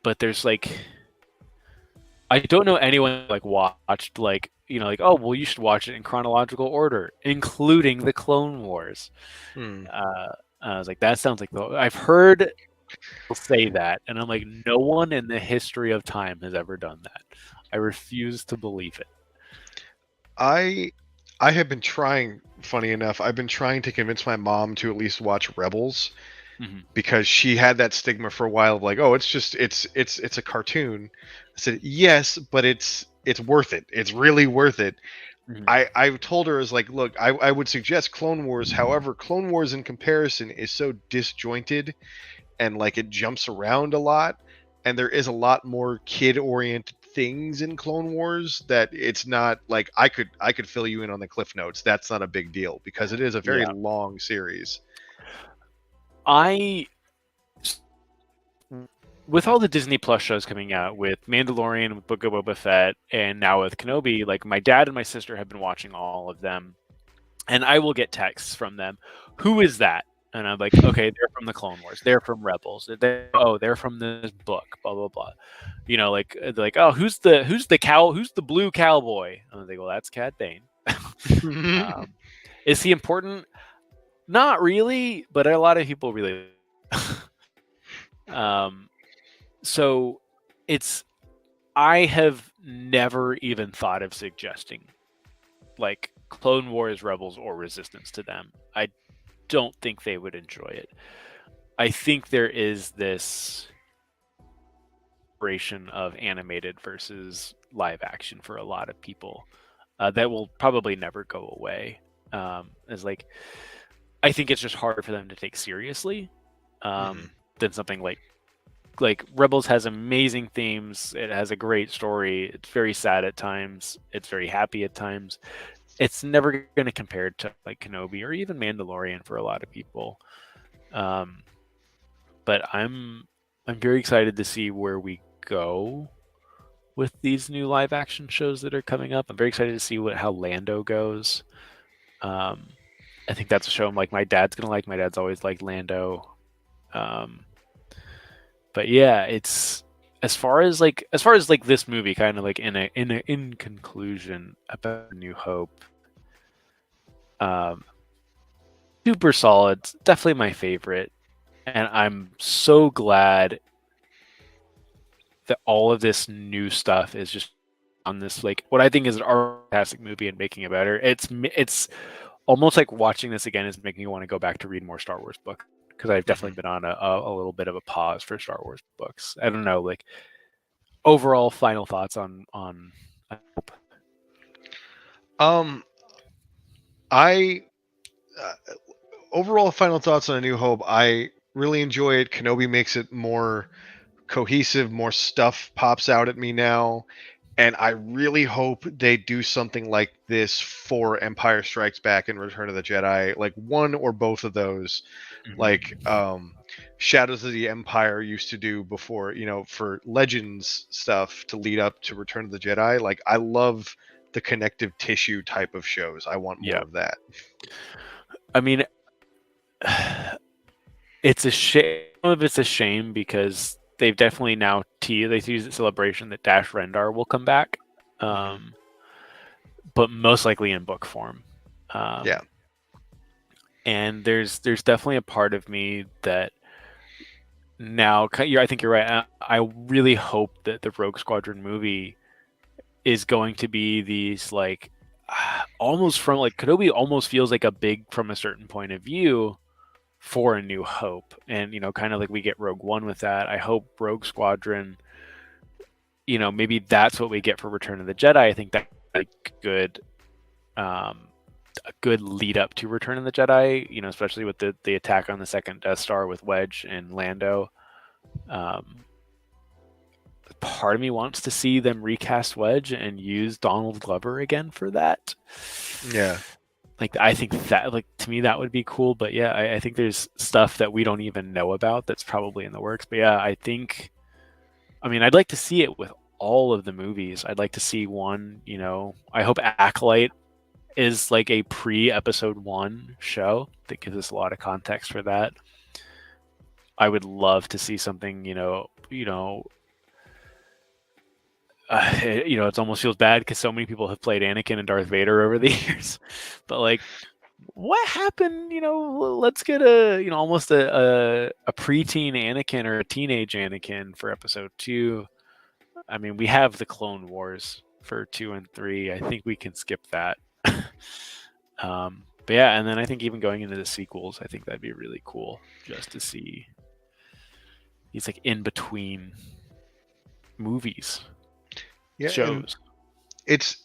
A: but there's like I don't know anyone like watched like like oh well you should watch it in chronological order, including the Clone Wars.
B: Hmm.
A: Uh, I was like that sounds like I've heard people say that, and I'm like no one in the history of time has ever done that. I refuse to believe it.
B: I I have been trying. Funny enough, I've been trying to convince my mom to at least watch Rebels
A: Hmm.
B: because she had that stigma for a while of like, oh, it's a cartoon. I said yes, but it's worth it. It's really worth it.
A: Hmm.
B: I told her, as like, look, I would suggest Clone Wars. However, Clone Wars in comparison is so disjointed and like it jumps around a lot, and there is a lot more kid oriented things in Clone Wars that it's not like I could fill you in on the cliff notes. That's not a big deal because it is a very
A: Yeah.
B: long series.
A: I with all the Disney Plus shows coming out, with Mandalorian, with Book of Boba Fett, and now with Kenobi, like my dad and my sister have been watching all of them, and I will get texts from them. Who is that? And I'm like, okay, they're from the Clone Wars. They're from Rebels. They're from this book. Blah blah blah. You know, like they're like, oh, who's the blue cowboy? And they go, that's Cad Bane. Is he important? Not really, but a lot of people really. um, so it's I have never even thought of suggesting like Clone Wars, Rebels, or Resistance to them. I don't think they would enjoy it. I think there is this separation of animated versus live action for a lot of people that will probably never go away. Is like I think it's just hard for them to take seriously than something like Rebels has amazing themes. It has a great story. It's very sad at times. It's very happy at times. It's never going to compare to like Kenobi or even Mandalorian for a lot of people. But I'm very excited to see where we go with these new live action shows that are coming up. I'm very excited to see how Lando goes. I think that's a show I'm like my dad's gonna like. My dad's always liked Lando. But yeah, it's as far as like this movie, kind of like in conclusion about New Hope. Super solid, definitely my favorite, and I'm so glad that all of this new stuff is just on this like what I think is an fantastic movie and making it better. It's almost like watching this again is making me want to go back to read more Star Wars books because I've definitely been on a little bit of a pause for Star Wars books. I don't know, like overall final thoughts on.
B: I overall final thoughts on A New Hope. I really enjoy it. Kenobi makes it more cohesive. More stuff pops out at me now, and I really hope they do something like this for Empire Strikes Back and Return of the Jedi, like one or both of those, like Shadows of the Empire used to do before, for Legends stuff to lead up to Return of the Jedi. Like I love the connective tissue type of shows. I want more of that.
A: I mean, it's a shame. Some of it's a shame because they've definitely now they teased at Celebration that Dash Rendar will come back, but most likely in book form.
B: Yeah.
A: And there's definitely a part of me that now I think you're right. I really hope that the Rogue Squadron movie is going to be these like almost from like Kenobi almost feels like a big from a certain point of view for A New Hope, and kind of like we get Rogue One with that. I hope Rogue Squadron, maybe that's what we get for Return of the Jedi. I think that's a good lead up to Return of the Jedi, especially with the attack on the second Death Star with Wedge and Lando. Part of me wants to see them recast Wedge and use Donald Glover again for that.
B: Yeah.
A: Like I think that to me that would be cool, but yeah, I think there's stuff that we don't even know about that's probably in the works. But yeah, I'd like to see it with all of the movies. I'd like to see one, I hope Acolyte is like a pre-episode 1 show that gives us a lot of context for that. I would love to see something, it almost feels bad because so many people have played Anakin and Darth Vader over the years, but like, what happened? Let's get almost a preteen Anakin or a teenage Anakin for episode 2. I mean, we have the Clone Wars for 2 and 3. I think we can skip that. But yeah, and then I think even going into the sequels, I think that'd be really cool just to see these like in between movies.
B: Yeah,
A: shows.
B: It's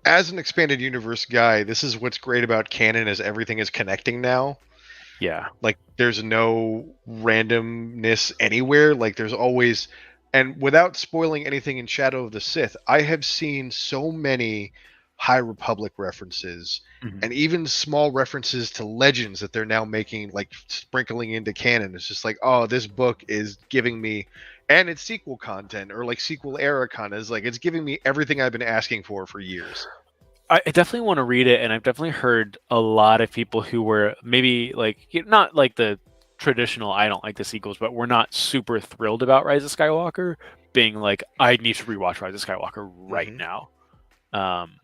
B: as an expanded universe guy, this is what's great about canon is everything is connecting now.
A: Yeah.
B: Like there's no randomness anywhere. Like there's always And without spoiling anything in Shadow of the Sith, I have seen so many High Republic references
A: Mhm.
B: and even small references to legends that they're now making, like sprinkling into canon. It's just like, oh, this book is giving me, and it's sequel content or like sequel era content. It's like it's giving me everything I've been asking for years.
A: I definitely want to read it, and I've definitely heard a lot of people who were maybe like not like the traditional I don't like the sequels, but we're not super thrilled about Rise of Skywalker being like I need to rewatch Rise of Skywalker right
B: Hmm.
A: now. Um,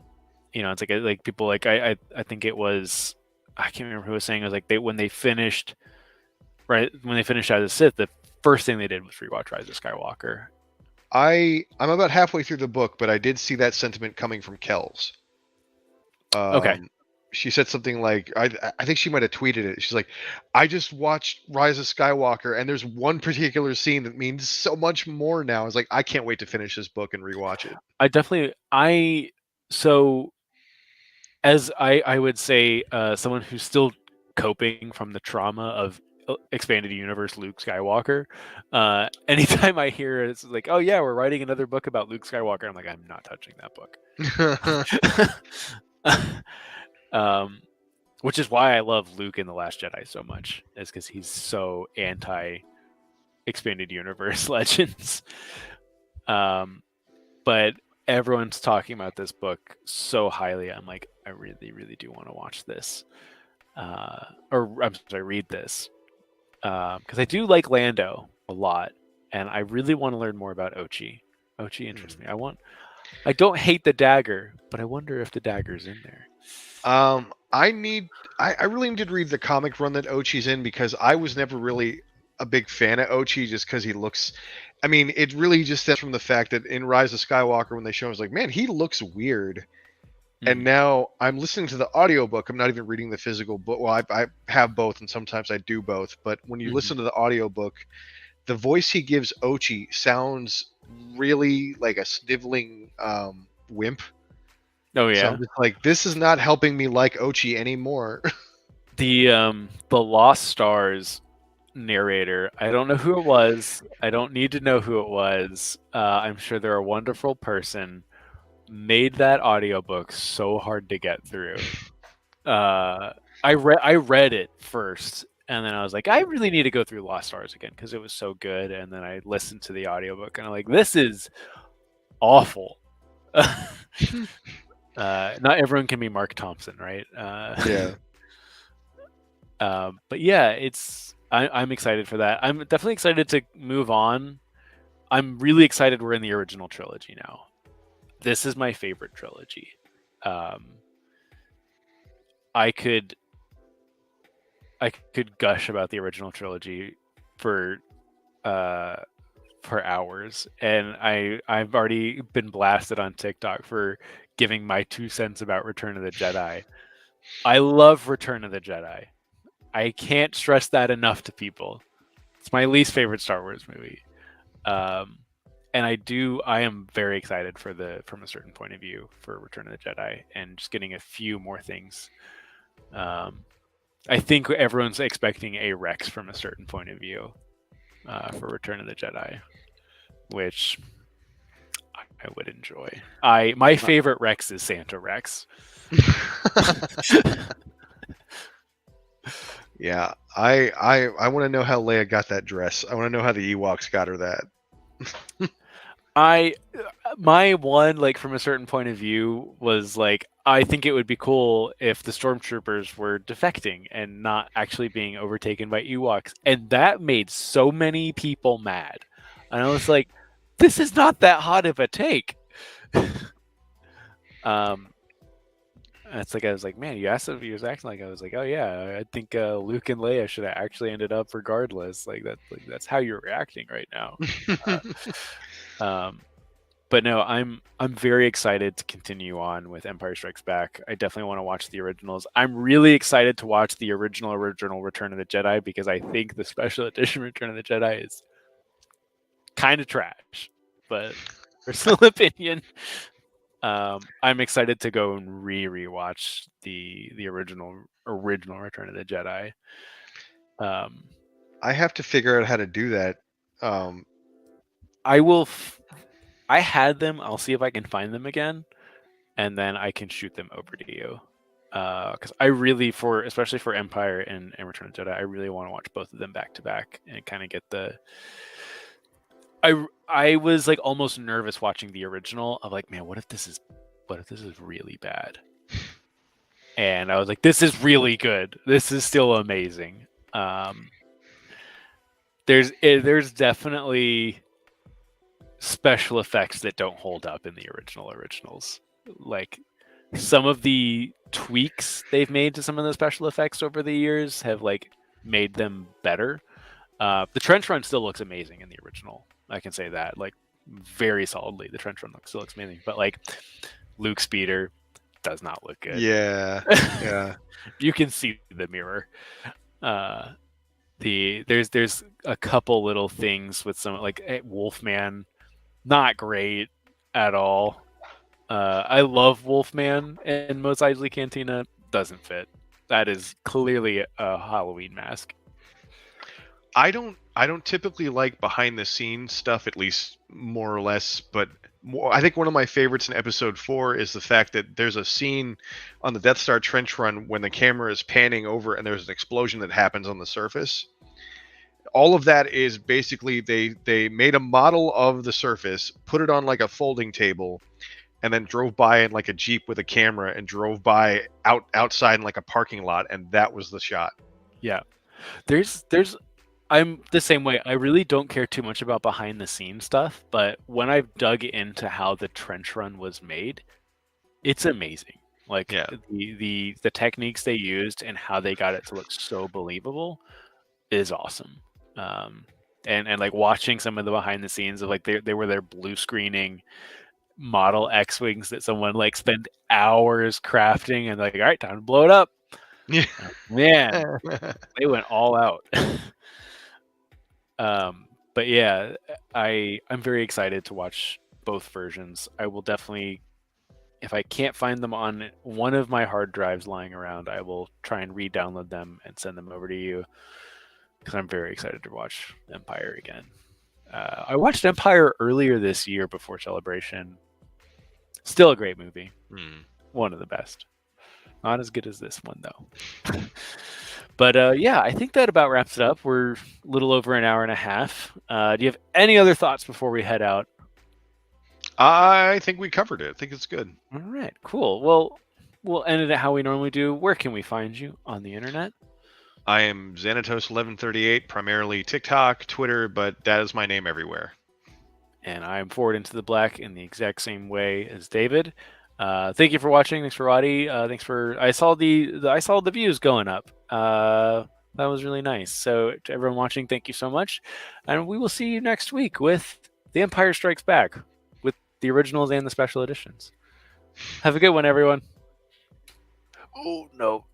A: it's like people like I think it was I can't remember who was saying it was like they when they finished Out of the Sith, the first thing they did was rewatch Rise of Skywalker.
B: I'm about halfway through the book, but I did see that sentiment coming from Kells.
A: Okay,
B: Um, she said something like, I think she might have tweeted it. She's like, I just watched Rise of Skywalker, and there's one particular scene that means so much more now. I was like, I can't wait to finish this book and rewatch it.
A: I definitely I so as I would say, someone who's still coping from the trauma of expanded universe Luke Skywalker. Anytime I hear it's like, oh yeah, we're writing another book about Luke Skywalker, I'm like, I'm not touching that book. um, which is why I love Luke in the Last Jedi so much, is because he's so anti expanded universe legends. Um, but everyone's talking about this book so highly. I'm like, I really, really do want to watch this. Or I'm sorry, read this because I do like Lando a lot, and I really want to learn more about Ochi. Ochi interests me. I don't hate the dagger, but I wonder if the dagger's in there.
B: I need, I really need to read the comic run that Ochi's in because I was never really a big fan of Ochi just because he looks. I mean, it really just stems from the fact that in Rise of Skywalker, when they show him, I was like, man, he looks weird. And
A: Mm-hmm.
B: now I'm listening to the audiobook. I'm not even reading the physical book. Well, I have both, and sometimes I do both. But when you
A: Mm-hmm.
B: listen to the audiobook, the voice he gives Ochi sounds really like a sniveling wimp.
A: Oh
B: So
A: yeah,
B: I'm just like, this is not helping me like Ochi anymore.
A: the Lost Stars narrator. I don't know who it was. I don't need to know who it was. I'm sure they're a wonderful person. Made that audiobook so hard to get through. Uh, I read it first, and then I was like, I really need to go through Lost Stars again because it was so good. And then I listened to the audiobook, and I'm like, this is awful. Not everyone can be Mark Thompson, right?
B: Yeah.
A: But yeah, I'm excited for that. I'm definitely excited to move on. I'm really excited we're in the original trilogy now. This is my favorite trilogy. Um, I could I could gush about the original trilogy for uh for hours, and I've already been blasted on TikTok for giving my 2 cents about Return of the Jedi. I love Return of the Jedi. I can't stress that enough to people. It's my least favorite Star Wars movie. Um, and I am very excited for the from a certain point of view for Return of the Jedi and just getting a few more things. Um, I think everyone's expecting a Rex from a certain point of view for Return of the Jedi, which I would enjoy. My favorite Rex is Santa Rex.
B: Yeah, I want to know how Leia got that dress. I want to know how the Ewoks got her that.
A: I my one like from a certain point of view was like I think it would be cool if the stormtroopers were defecting and not actually being overtaken by Ewoks, and that made so many people mad. And I was like, this is not that hot of a take. um, it's like I was like, man, you asked if he was acting like I was like, oh yeah, I think Luke and Leia should have actually ended up regardless. Like that's how you're reacting right now. Um, but no, I'm very excited to continue on with Empire Strikes Back. I definitely want to watch the originals. I'm really excited to watch the original Return of the Jedi because I think the special edition Return of the Jedi is kind of trash, but personal opinion. I'm excited to go and rewatch the original Return of the Jedi. Um,
B: I have to figure out how to do that. Um,
A: I will. I had them. I'll see if I can find them again, and then I can shoot them over to you. Because I really, for especially for Empire and Return of the Jedi, I really want to watch both of them back to back and kind of get the. I was like almost nervous watching the original of like, man, what if this is really bad? And I was like, this is really good. This is still amazing. Um, there's definitely special effects that don't hold up in the originals. Like some of the tweaks they've made to some of the special effects over the years have like made them better. The trench run still looks amazing in the original. I can say that like very solidly. The trench run still looks amazing, but like Luke Speeder does not look good.
B: Yeah, yeah.
A: You can see the mirror. Uh, there's a couple little things with some like Wolfman, not great at all. I love Wolfman and Mos Eisley Cantina, doesn't fit. That is clearly a Halloween mask.
B: I don't typically like behind the scenes stuff, at least more or less, but I think one of my favorites in episode 4 is the fact that there's a scene on the Death Star trench run when the camera is panning over and there's an explosion that happens on the surface. All of that is basically they made a model of the surface, put it on like a folding table, and then drove by in like a Jeep with a camera and drove by outside in like a parking lot, and that was the shot.
A: Yeah, there's I'm the same way. I really don't care too much about behind the scenes stuff, but when I've dug into how the trench run was made, it's amazing. Like
B: Yeah.
A: the techniques they used and how they got it to look so believable is awesome. Um, and like watching some of the behind the scenes of like they were there blue screening model X wings that someone like spent hours crafting and like, all right, time to blow it up.
B: Yeah.
A: Man, they went all out. But yeah, I'm very excited to watch both versions. I will definitely, if I can't find them on one of my hard drives lying around, I will try and re-download them and send them over to you because I'm very excited to watch Empire again. I watched Empire earlier this year before Celebration. Still a great movie. One of the best. Not as good as this one though. But yeah, I think that about wraps it up. We're a little over an hour and a half. Do you have any other thoughts before we head out?
B: I think we covered it. I think it's good.
A: All right, cool. Well, we'll end it how we normally do. Where can we find you on the internet?
B: I am Xanatos1138, primarily TikTok, Twitter, but that is my name everywhere.
A: And I'm Forward Into the Black in the exact same way as David. Thank you for watching. Thanks for Roddy. Thanks for I saw the views going up. That was really nice. So to everyone watching, thank you so much, and we will see you next week with The Empire Strikes Back with the originals and the special editions. Have a good one, everyone. Oh no.